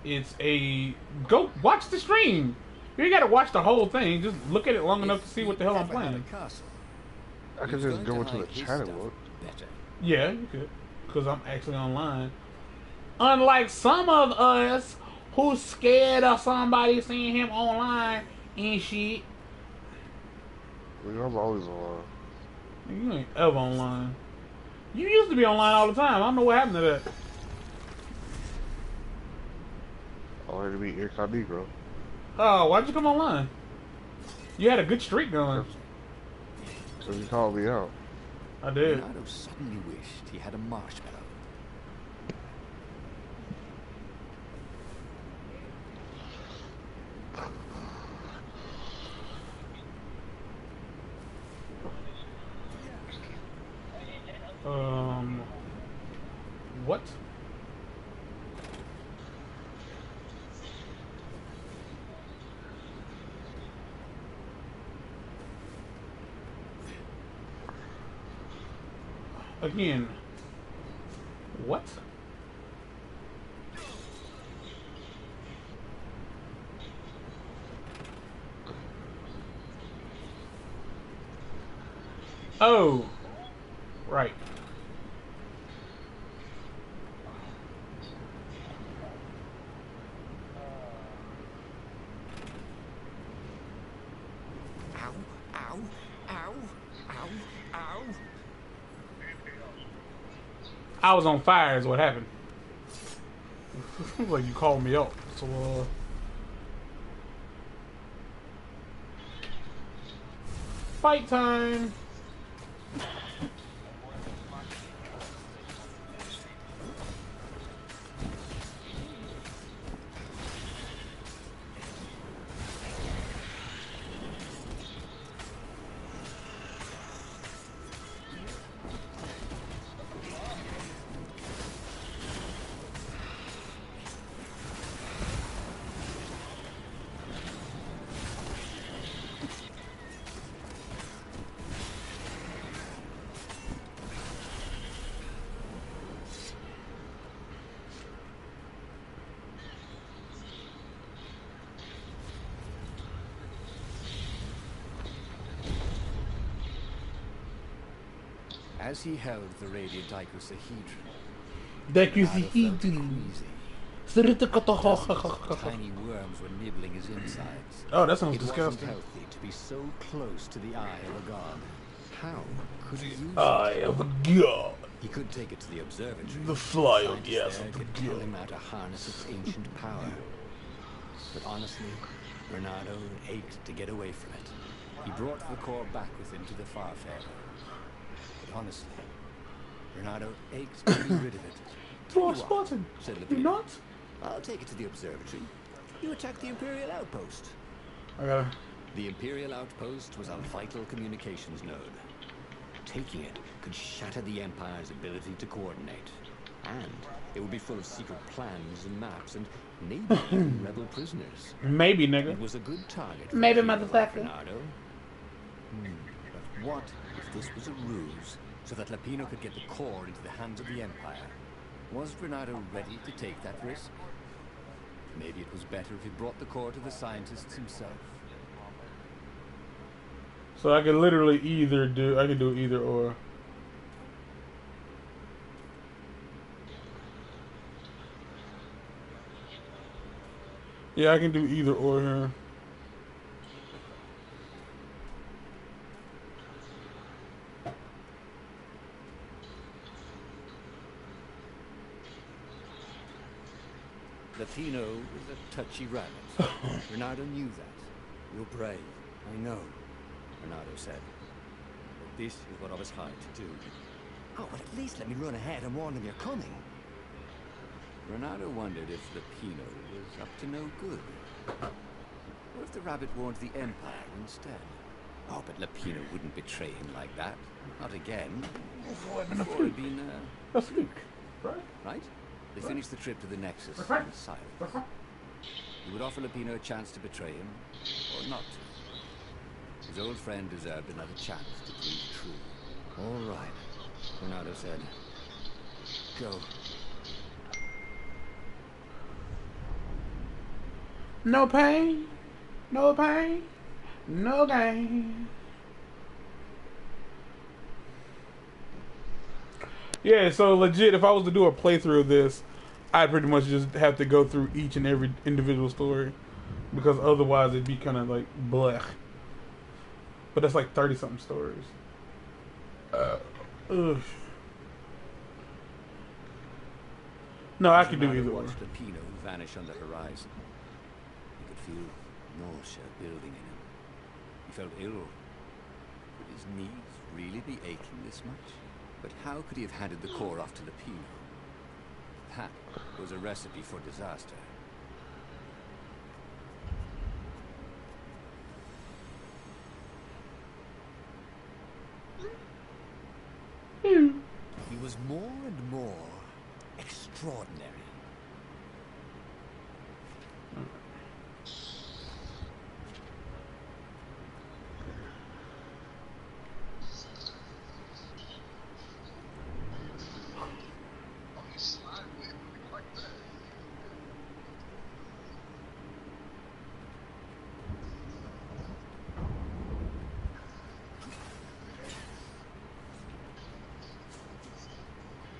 It's a... Go watch the stream. You ain't gotta watch the whole thing. Just look at it long enough to see what the hell I'm If he ever had playing. a castle, I he could was just going go to into the hide his chat and stuff look. better. Yeah, you could. Because I'm actually online. Unlike some of us who's scared of somebody seeing him online and shit. Well, I'm always online. You ain't ever online. You used to be online all the time. I don't know what happened to that. I wanted to be incognito. Oh, why'd you come online? You had a good streak going. So you called me out. I did. Renato suddenly wished he had a marshmallow. What? Again. What? Oh. Right. Ow, ow, ow, ow, ow. I was on fire is what happened. Like you called me out. So, fight time. As he held the radiant icosahedron, tiny worms were nibbling his insides. Oh, that sounds It disgusting. wasn't healthy to be so close to the eye of a god. How could he use it? Eye of a god. He could take it to the observatory. The fly of Scientists yes there of the could tell god. him how to harness its ancient power. But honestly, Bernardo ached to get away from it. He brought the core back with him to the Farfarer. But honestly, Bernardo ached to be rid of it. Dwarf spotted. Said You Lapine. not? I'll take it to the observatory. You attack the Imperial outpost. I gotta. The Imperial outpost was a vital communications node. Taking it could shatter the Empire's ability to coordinate. And it would be full of secret plans and maps and maybe even rebel prisoners. Maybe, It nigga. was a good target for Maybe, a hero like motherfucker. Bernardo. But what if this was a ruse so that Lapino could get the core into the hands of the Empire? Was Bernardo ready to take that risk? Maybe it was better if he brought the core to the scientists himself. So I could literally I could do either or. Yeah, I can do either or here. Lapino was a touchy rabbit. Bernardo knew that. You're brave, I know, Bernardo said. But this is what I was hired to do. Oh, but at least let me run ahead and warn them you're coming. Bernardo wondered if Lapino was up to no good. What if the rabbit warned the Empire instead? Oh, but Lapino wouldn't betray him like that. Not again. Before it'd been, That's Luke, right? right? They finished the trip to the Nexus Right. in silence. He would offer Lapino a chance to betray him, or not to. His old friend deserved another chance to prove true. All right, Bernardo said. Go. No pain, no pain, no gain. Yeah, so legit, if I was to do a playthrough of this, I'd pretty much just have to go through each and every individual story, because otherwise it'd be kind of like blech. But that's like 30-something stories. Ugh. No, I could do Bernardo either one. watched Lapino vanish on the horizon. He could feel nausea building in him. He felt ill. Would his knees really be aching this much? But how could he have handed the core off to Lapino? That was a recipe for disaster. He was more and more extraordinary.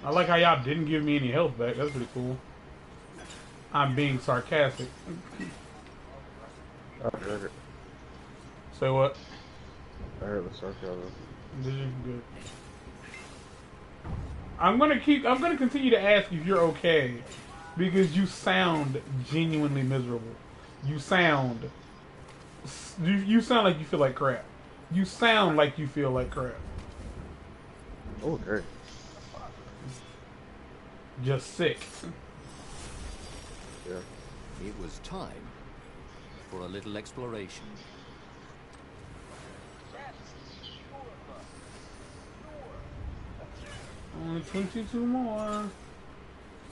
I like how y'all didn't give me any health back. That's pretty cool. I'm being sarcastic. I heard it. Say what? I heard the sarcasm. Did you? Good. I'm gonna continue to ask if you're okay, because you sound genuinely miserable. You sound you sound like you feel like crap. You sound like you feel like crap. Okay. Just sick. Yeah. It was time for a little exploration. Only 22 more.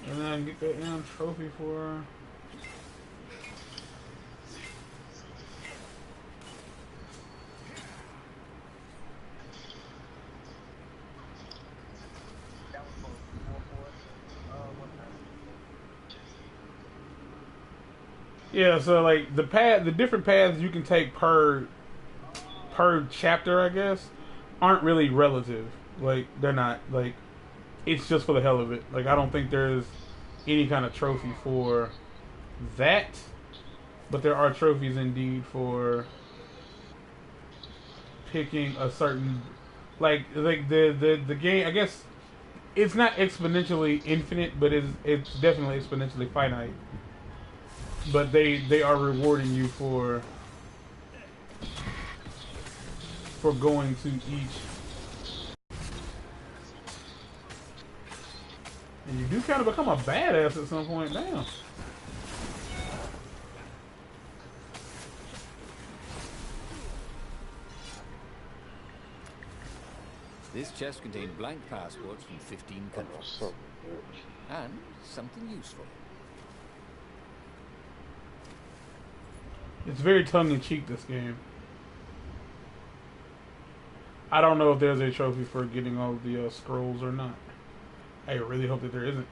And then I can get that damn trophy for her. Yeah, so like the different paths you can take per chapter, I guess, aren't really relative. Like they're not like it's just for the hell of it. Like I don't think there's any kind of trophy for that, but there are trophies indeed for picking a certain like the game. I guess it's not exponentially infinite, but it's definitely exponentially finite. But they are rewarding you for going to each. And you do kind of become a badass at some point. Damn. This chest contained blank passports from 15 countries. And something useful. It's very tongue-in-cheek, this game. I don't know if there's a trophy for getting all of the scrolls or not. I really hope that there isn't.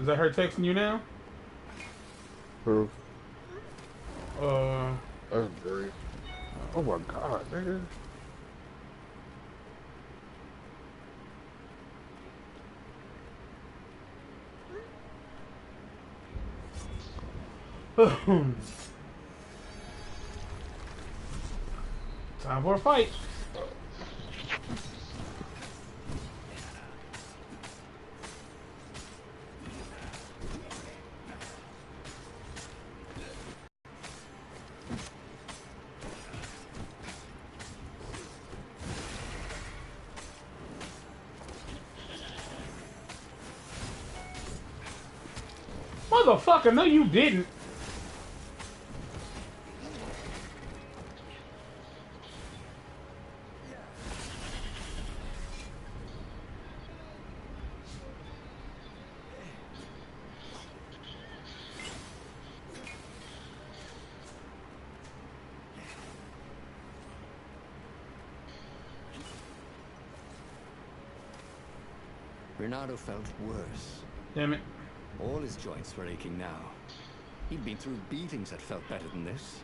Is that her texting you now? Who? Uh, That's great. Oh my god, nigga. time for a fight. Motherfucker, no you didn't. Bernardo felt worse. Damn it. All his joints were aching now. He'd been through beatings that felt better than this.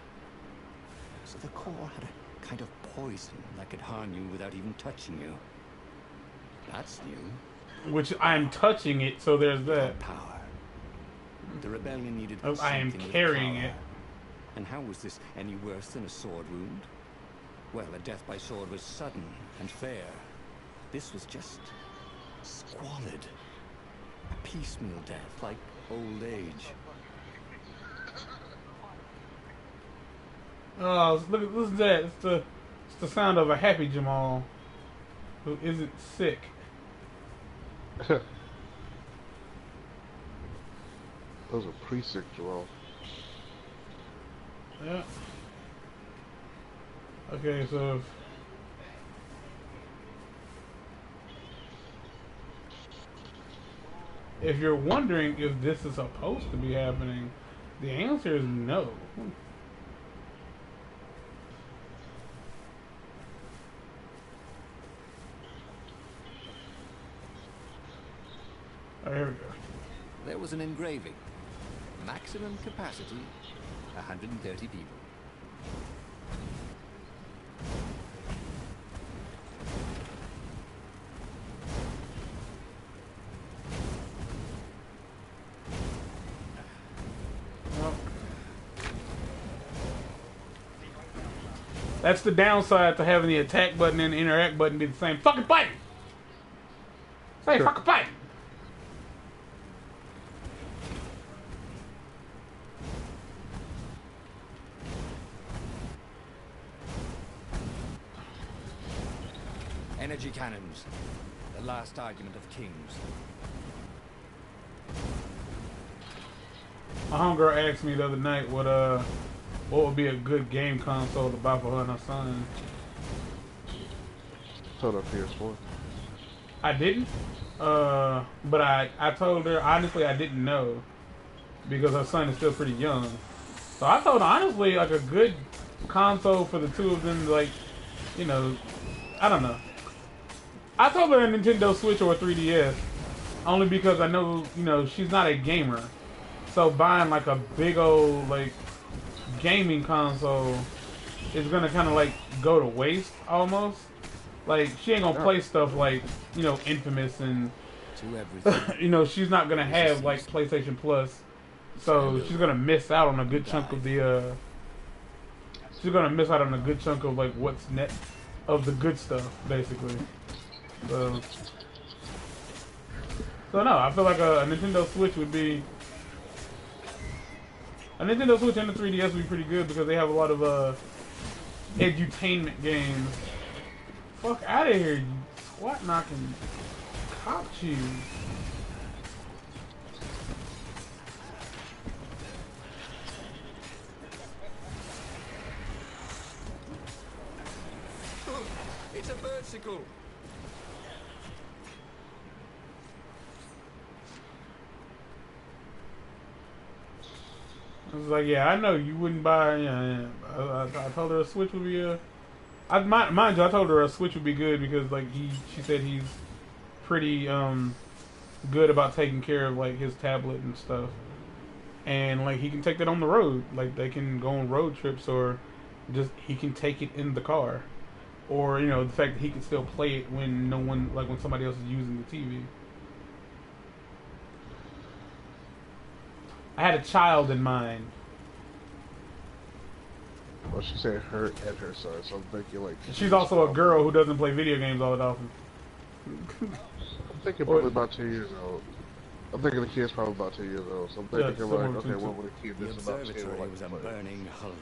So the core had a kind of poison that could harm you without even touching you. That's new. Which I'm touching it, so there's that. Power. The rebellion needed I am something with carrying power. it. And how was this any worse than a sword wound? Well, a death by sword was sudden and fair. This was just squalid. A piecemeal death, like old age. Oh, listen to that. It's the sound of a happy Jamal who isn't sick. Those are pre-sick, Joel. Yeah. Okay, so if you're wondering if this is supposed to be happening, the answer is no. Oh, here we go. There was an engraving. Maximum capacity, 130 people. That's the downside to having the attack button and the interact button be the same fucking button. Same fucking button. Energy cannons. The last argument of kings. My homegirl asked me the other night what would be a good game console to buy for her and her son. Told her PS4. I didn't, but I told her honestly I didn't know because her son is still pretty young. So I told her honestly like a good console for the two of them, like, you know, I don't know. I told her a Nintendo Switch or a 3DS only because I know, you know, she's not a gamer. So buying like a big old like gaming console is gonna kind of like go to waste almost. Like she ain't gonna play stuff like, you know, Infamous and you know, she's not gonna have like PlayStation Plus, so she's gonna miss out on a good chunk of the she's gonna miss out on a good chunk of like what's net of the good stuff basically. So no, I feel like a Nintendo Switch would be a Nintendo Switch and the 3DS would be pretty good because they have a lot of edutainment games. Fuck out of here, you squat knocking cop cheese. It's a birdsicle. I was like, yeah, I know you wouldn't buy. I told her a Switch would be a. Mind you, I told her a Switch would be good because like she said he's pretty good about taking care of like his tablet and stuff, and like he can take that on the road. Like they can go on road trips or just he can take it in the car, or you know the fact that he can still play it when no one like when somebody else is using the TV. I had a child in mind. Well, she said her and her son, so I'm thinking like... She's also a girl who doesn't play video games all that often. I'm thinking probably about 2 years old. I'm thinking the kid's probably about 2 years old, so I'm thinking like, okay, what would a kid The that's about 10 observatory like was a burning hulk.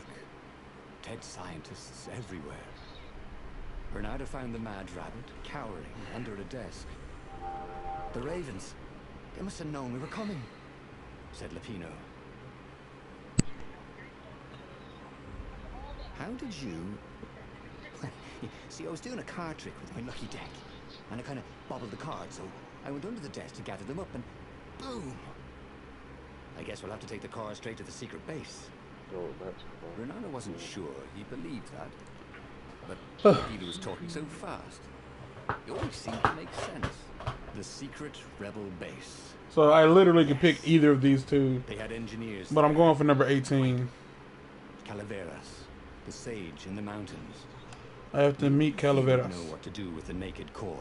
Dead scientists everywhere. Bernardo found the mad rabbit cowering under a desk. The ravens, they must have known we were coming, said Lapino. How did you... See, I was doing a card trick with my lucky deck, and I kind of bobbled the cards, so I went under the desk to gather them up, and boom! I guess we'll have to take the car straight to the secret base. Oh, that's cool. Bernardo wasn't sure he believed that, but he was talking so fast. It always seemed to make sense. The secret rebel base. So I literally could pick either of these two. They had engineers. But I'm going for number 18. Calaveras, the sage in the mountains. I have to meet Calaveras. Know what to do with the naked core.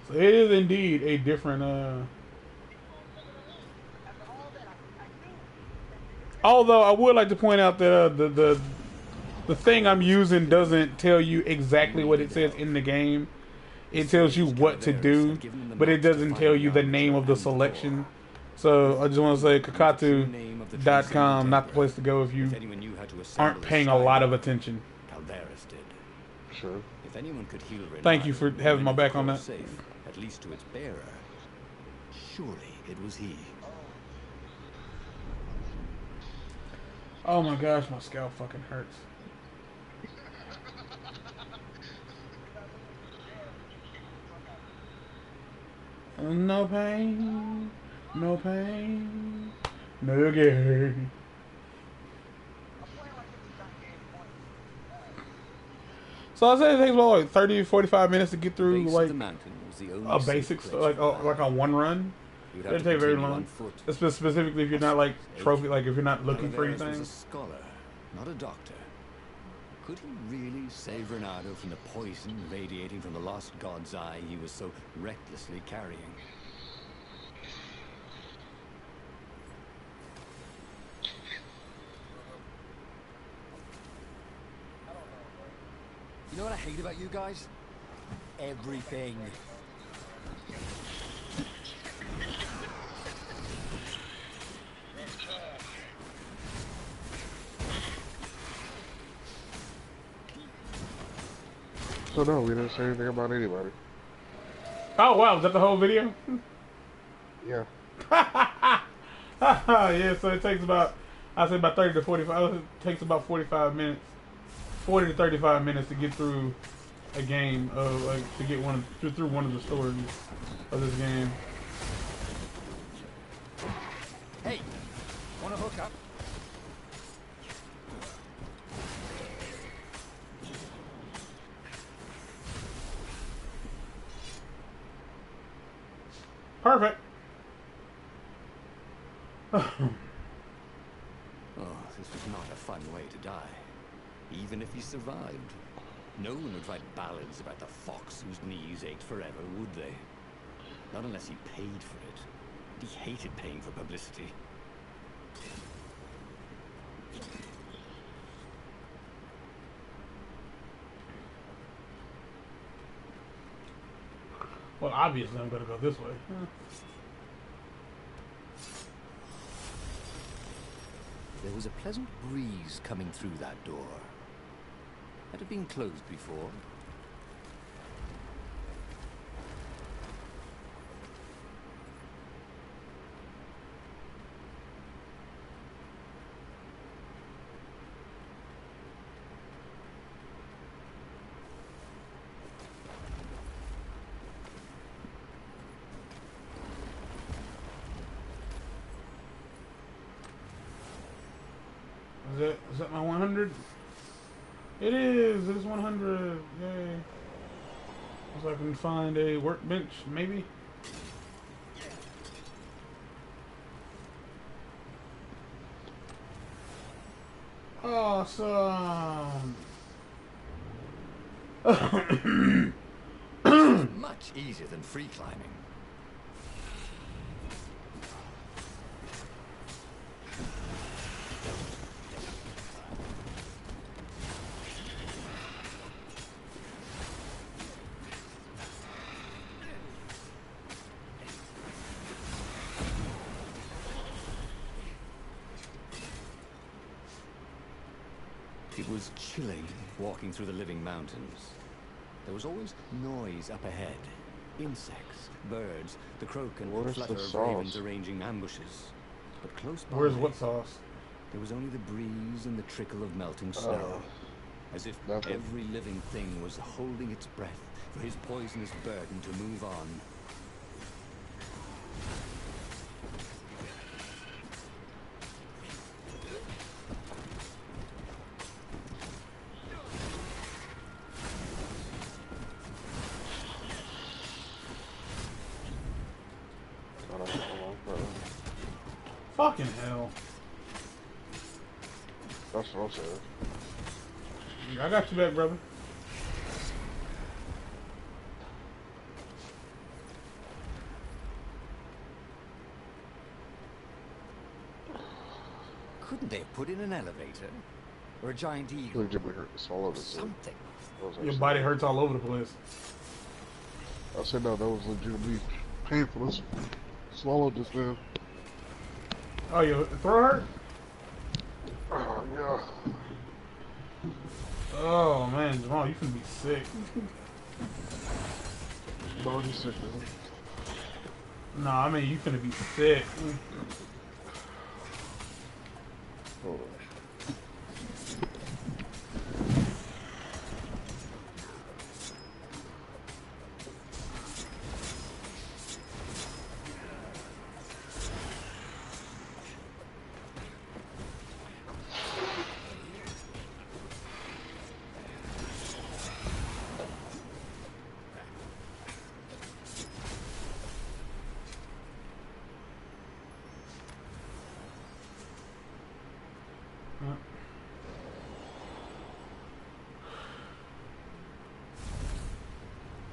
So it is indeed a different. Although I would like to point out that the thing I'm using doesn't tell you exactly what it says in the game. It tells you what to do, but it doesn't tell you the name of the selection. So I just want to say Kakatu.com, not the place to go if you aren't paying a lot of attention. Calaveras did. Sure. If anyone could heal Thank you for having my back on that. Safe, at least to its bearer. Surely it was he. Oh my gosh, my scalp fucking hurts. No pain, no pain, no gain. So I say it takes about like 30 to 45 minutes to get through like a basic, like a one run. It doesn't take very long. Specifically if you're not like trophy, like if you're not looking for anything. Was a scholar, not a doctor. Could he really save Bernardo from the poison radiating from the lost god's eye he was so recklessly carrying? You know what I hate about you guys? Everything. So no, we didn't say anything about anybody. Oh wow, was that the whole video? Yeah. Yeah, so it takes about, I say about 30 to 45, it takes about 45 minutes, 40 to 35 minutes to get through a game of, like, to get through one of the stories of this game. Hey, wanna hook up? Perfect. Oh, this was not a fun way to die. Even if he survived. No one would write ballads about the fox whose knees ached forever, would they? Not unless he paid for it. He hated paying for publicity. Well, obviously I'm gonna go this way. There was a pleasant breeze coming through that door. Had it been closed before? Is that my 100? It is. It's 100. Yay. So I can find a workbench, maybe. Awesome. Much easier than free climbing. It was chilling walking through the living mountains. There was always noise up ahead. Insects, birds, the croak and Where's flutter the of sauce? ravens arranging ambushes. But close by, Where's what sauce? there was only the breeze and the trickle of melting snow. As if nothing. every living thing was holding its breath for his poisonous burden to move on. Fucking hell. That's what I'm saying. I got you back, brother. Couldn't they have put in an elevator? Or a giant eagle? Legitimately hurt to swallow this thing. Something. Your body hurts all over the place. I said no, that was legitimately painful to swallow this thing. Oh, your throat hurt? Oh, yeah. Oh, man, Jamal, you finna be sick. I'm already sick, man. Nah, I mean, you finna be sick. Hold on.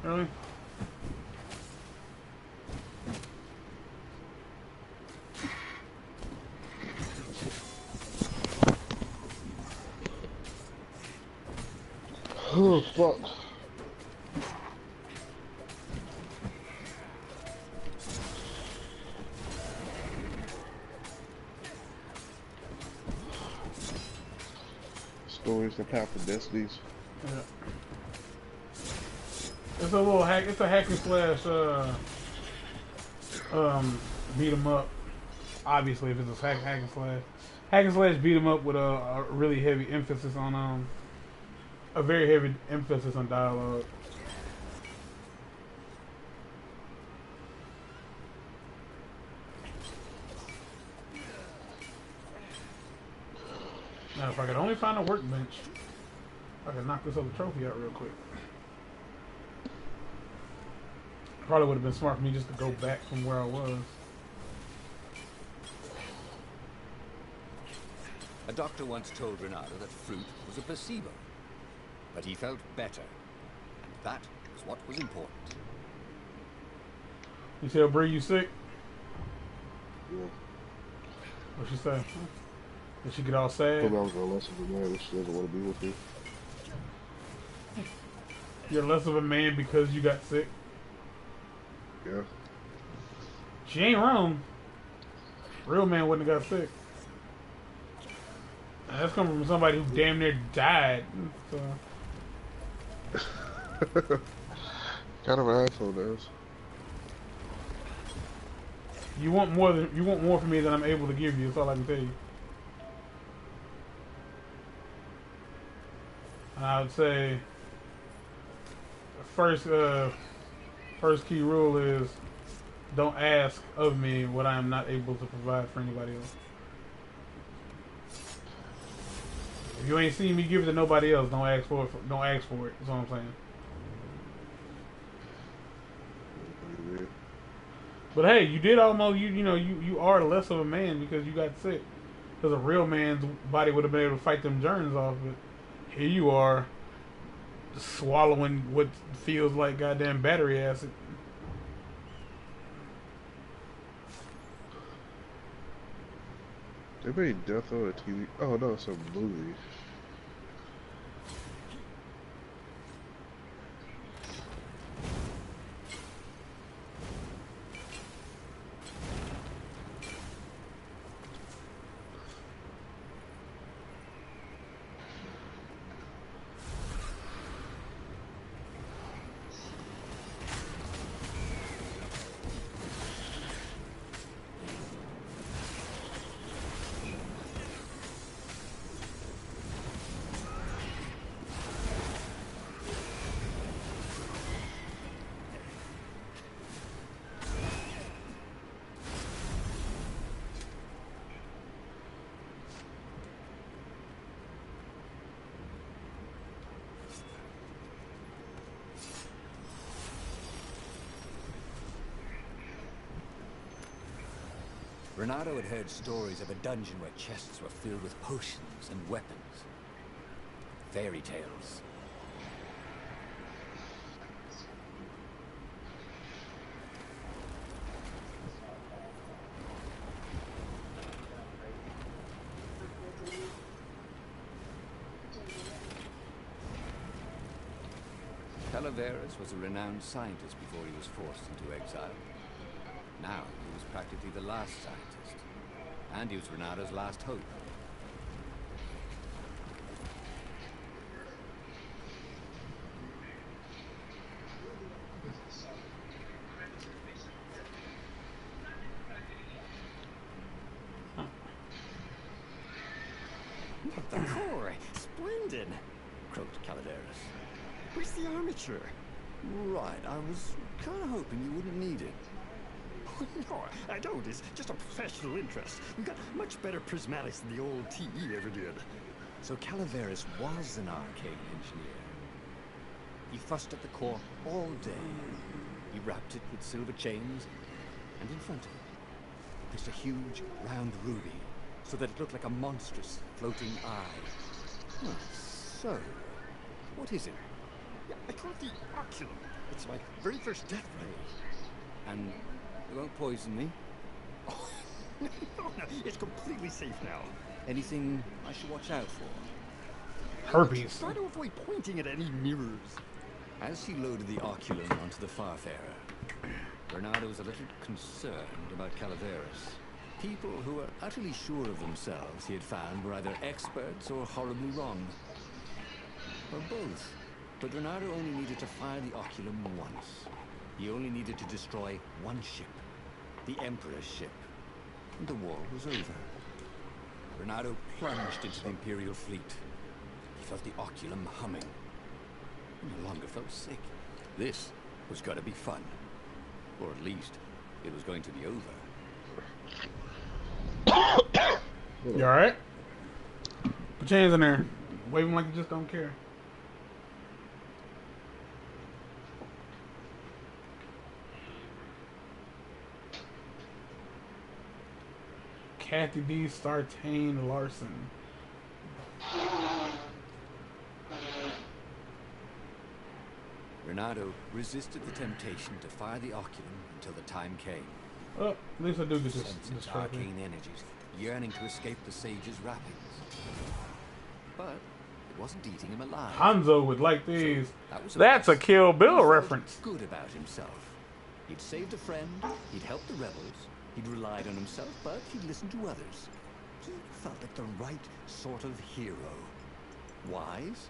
Really? Oh, fuck. Stories that path of Destinies. Yeah. It's a little hack. It's a hack and slash. Beat 'em up. Obviously, if it's a hack and slash beat 'em up with a really heavy emphasis on a very heavy emphasis on dialogue. Now, if I could only find a workbench, I could knock this other trophy out real quick. Probably would have been smart for me just to go back from where I was. A doctor once told Renato that fruit was a placebo, but he felt better, and that was what was important. You tell Bree you sick? Yeah. What'd she say? Did she get all sad? Told me I was gonna less of a man if she doesn't want to be with me. You're less of a man because you got sick? Yeah. She ain't wrong. Real man wouldn't have got sick. And that's coming from somebody who damn near died. So. Kind of an asshole, does. You want more from me than I'm able to give you. That's all I can tell you. And I would say first key rule is don't ask of me what I am not able to provide for anybody else. If you ain't seen me give it to nobody else, don't ask for it. Don't ask for it. That's all I'm saying. But hey, you did almost you are less of a man because you got sick. Because a real man's body would have been able to fight them germs off. But here you are, swallowing what feels like goddamn battery acid. They made Death on a TV. Oh no, it's a movie. Renato had heard stories of a dungeon where chests were filled with potions and weapons. Fairy tales. Calaveras was a renowned scientist before he was forced into exile. Now, he was practically the last scientist. And he was Renato's last hope. The core! Splendid! Croaked Calaveras. Where's the armature? Right, I was kind of hoping you wouldn't need it. No, I don't. It's just a professional interest. We've got much better prismatics than the old TE ever did. So Calaveras was an arcane engineer. He fussed at the core all day. He wrapped it with silver chains, and in front of it, he placed a huge, round ruby, so that it looked like a monstrous, floating eye. Well, so, what is it? Yeah, I call it the oculum. It's my very first death ray. And it won't poison me? Oh, no, it's completely safe now. Anything I should watch out for? Herpes. Try to avoid pointing at any mirrors. As she loaded the oculum onto the Farfarer, Bernardo was a little concerned about Calaveras. People who were utterly sure of themselves, he had found, were either experts or horribly wrong. Or both. But Bernardo only needed to fire the oculum once. He only needed to destroy one ship. The Emperor's ship. And the war was over. Bernardo plunged into the Imperial fleet. He felt the oculum humming. He no longer felt sick. This was going to be fun. Or at least, it was going to be over. You alright? Put your hands in there. Wave them like you just don't care. Kathy D. Sartain Larson. Bernardo resisted the temptation to fire the oculum until the time came. Oh, at least I do get this Sensed tracking. arcane energies, yearning to escape the sage's wrappings. But it wasn't eating him alive. Hanzo would like these. That was That's a plus. Kill He Bill felt reference. good about himself. He'd saved a friend, he'd helped the rebels, he'd relied on himself, but he'd listened to others. He felt like the right sort of hero. Wise,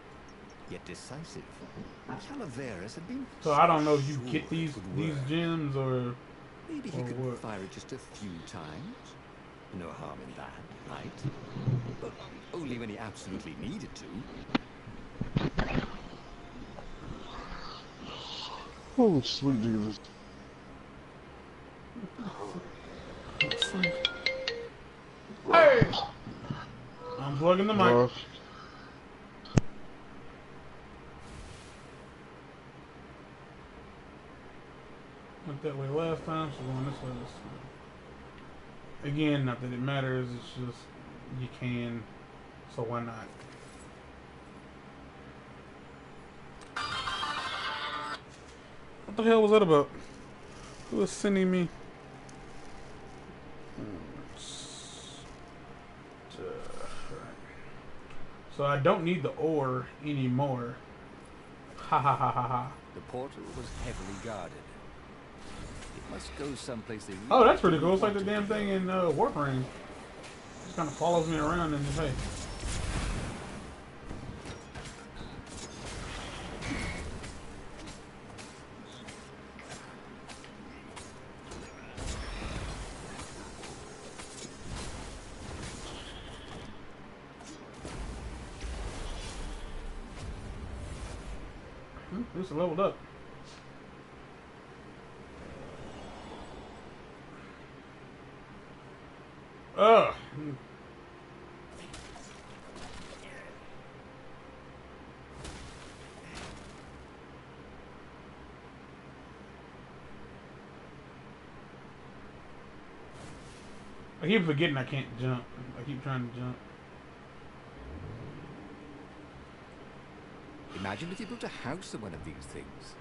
yet decisive. Calaveras had been So I don't know if you sure get it these would work. gems or Maybe he or could what? fire it just a few times. No harm in that, right? But only when he absolutely needed to. Oh, sweet Jesus. Hey! I'm plugging the mic. Went that way last time, so going this way this time. Again, not that it matters, it's just you can, so why not? What the hell was that about? Who was sending me? So I don't need the ore anymore. Ha ha ha ha ha. The portal was heavily guarded. It must go someplace they really Oh, that's pretty cool. didn't It's like the want damn it to thing go. in Warframe. Just kind of follows me around and hey. At least it leveled up. Ugh. I keep forgetting I can't jump. I keep trying to jump. Imagine if you built a house of one of these things.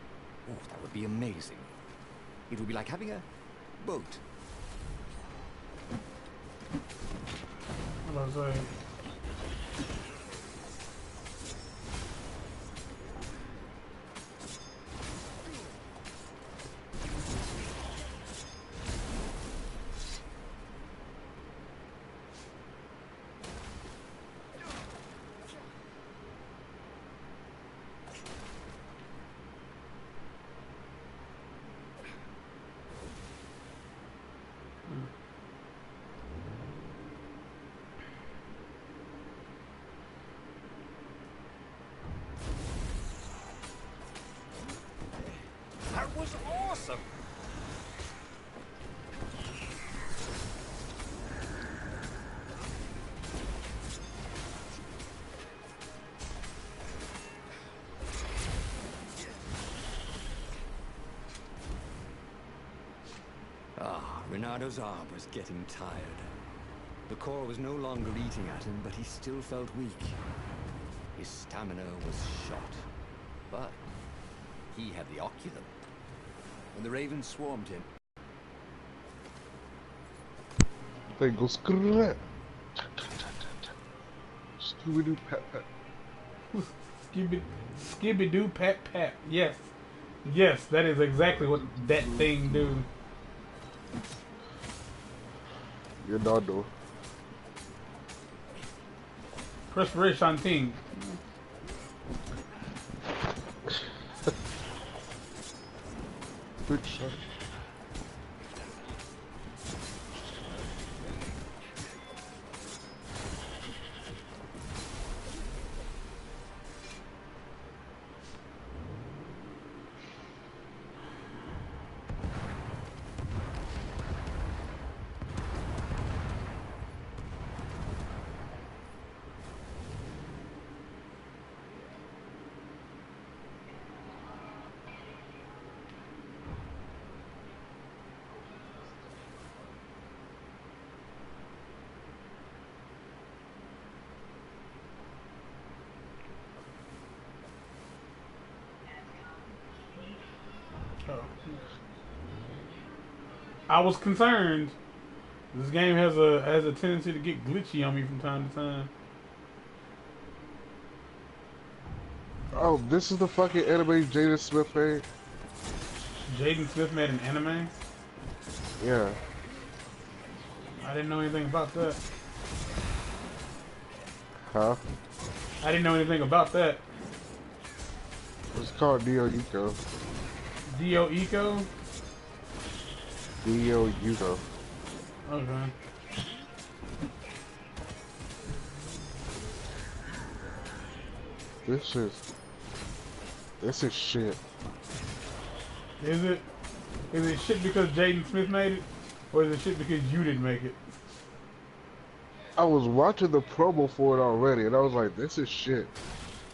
Oh, that would be amazing. It would be like having a boat. What was I saying? That was awesome! Renado's arm was getting tired. The core was no longer eating at him, but he still felt weak. His stamina was shot. But he had the oculum. When the ravens swarmed him, They go screw. Scooby-Doo pat pat. Skibby doo pat pat. Yes. Yes, that is exactly what that thing do. You know, do. Perspiration thing. Good shot. I was concerned. This game has a tendency to get glitchy on me from time to time. Oh, this is the fucking anime Jaden Smith made? Jaden Smith made an anime? Yeah. I didn't know anything about that. Huh? I didn't know anything about that. It's called Dio Yuko. Dio Eco? Dio Yuko. Okay. This is shit. Is it? Is it shit because Jaden Smith made it? Or is it shit because you didn't make it? I was watching the promo for it already, and I was like, this is shit.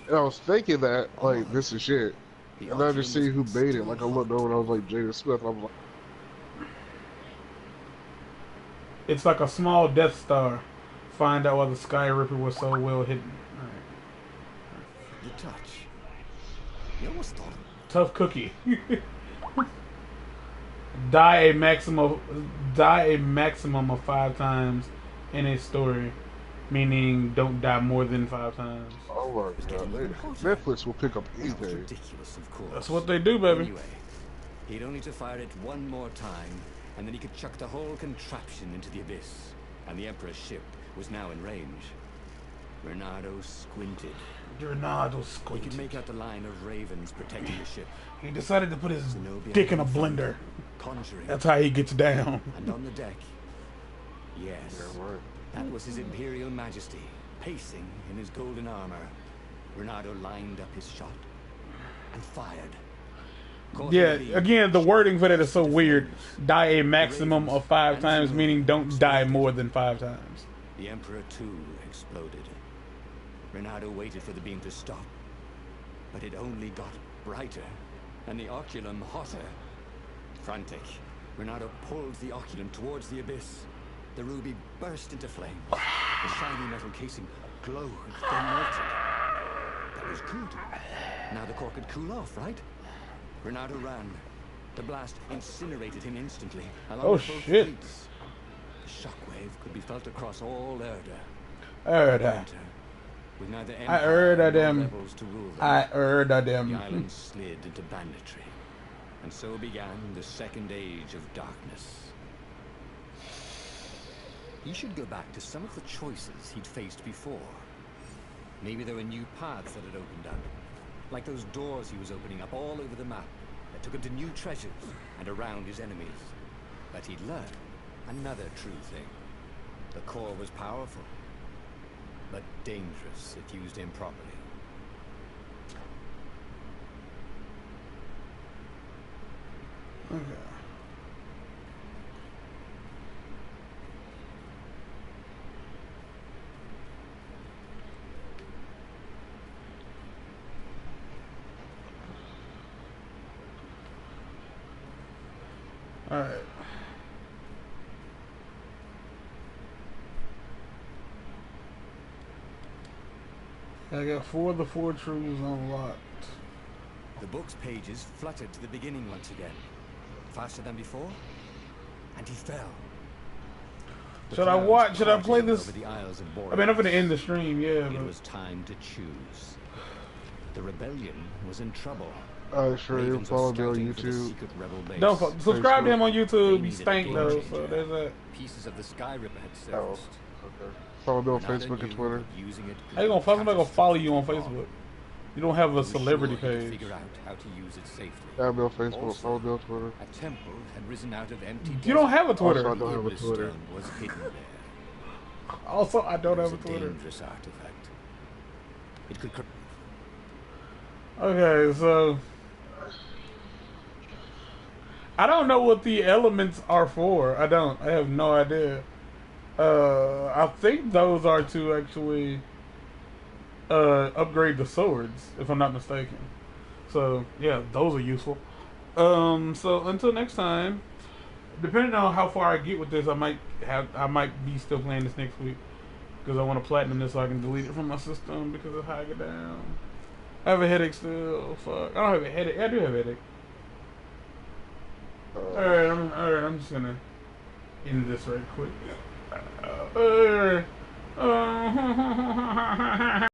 And I was thinking that, like, this is shit. And I just see who made it. Like, I looked over and I was like, Jaden Smith. I'm like, It's like a small Death Star. Find out why the Sky Ripper was so well hidden. Alright. The touch. You almost thought. Tough cookie. Die a maximum of 5 times in a story, meaning don't die more than 5 times. oh my god. Netflix will pick up anything. Ridiculous, of course. That's what they do, baby. Anyway, he'd only to fire it one more time, and then he could chuck the whole contraption into the abyss. And the Emperor's ship was now in range. Renato squinted. Renato He squinted. could make out the line of ravens protecting the ship. He decided to put his Zenobia dick in a and blender. Conjuring. That's how he gets down. And on the deck, yes, Yeah, right. that was his Imperial Majesty, pacing in his golden armor. Renato lined up his shot and fired. Caught Yeah, in the lead. again, the wording for that is so weird. Die a maximum of 5 times, meaning don't die more than 5 times. The Emperor too exploded. Renato waited for the beam to stop, but it only got brighter, and the oculum hotter. Frantic, Renato pulled the oculum towards the abyss. The ruby burst into flame. The shiny metal casing glowed, then melted. That was good. Now the core could cool off, right? Renato ran. The blast incinerated him instantly. Along Oh, with both shit. fleets. The shockwave could be felt across all Erda. Erda. With neither I empire heard of nor them. rebels to rule them. I heard of The them. island slid into banditry. And so began the second age of darkness. He should go back to some of the choices he'd faced before. Maybe there were new paths that had opened up. Like those doors he was opening up all over the map that took him to new treasures and around his enemies. But he'd learned another true thing. The core was powerful, but dangerous if used improperly. Okay. Alright. I got 4 of the 4 truths unlocked. The book's pages fluttered to the beginning once again. Faster than before, and he fell. The Should I clouds watch? Should I play parted this? over the Isles of I mean, I'm Boreas. gonna end the stream, yeah, It but was time to choose. The rebellion was in trouble. Sure, you Ravens are follow me on scouting for the YouTube. secret rebel base. Don't subscribe to him on They YouTube. He needed a stank game though, changer. so there's that. Pieces of the Sky Ripper had Oh, surfaced. okay. Follow me on Renata Facebook and knew Twitter. that using it could How you be gonna follow somebody gonna follow you on catastrophic. Facebook? You don't have a He was celebrity sure he could page. figure out how to use it safely. Add me on Facebook. Also, Follow me on Twitter. a temple had risen out of empty You don't desert. have a Twitter. Also, I don't have a Iblis Twitter. stone was hidden there. Also, I don't It was have a Twitter. dangerous artifact. It could. Okay, so I don't know what the elements are for. I don't. I have no idea. I think those are to actually upgrade the swords, if I'm not mistaken. So yeah, those are useful. So until next time, depending on how far I get with this, I might be still playing this next week because I want to platinum this so I can delete it from my system because of how I get down. I have a headache still. Fuck, I don't have a headache. I do have a headache. Alright, I'm just gonna end this right quick.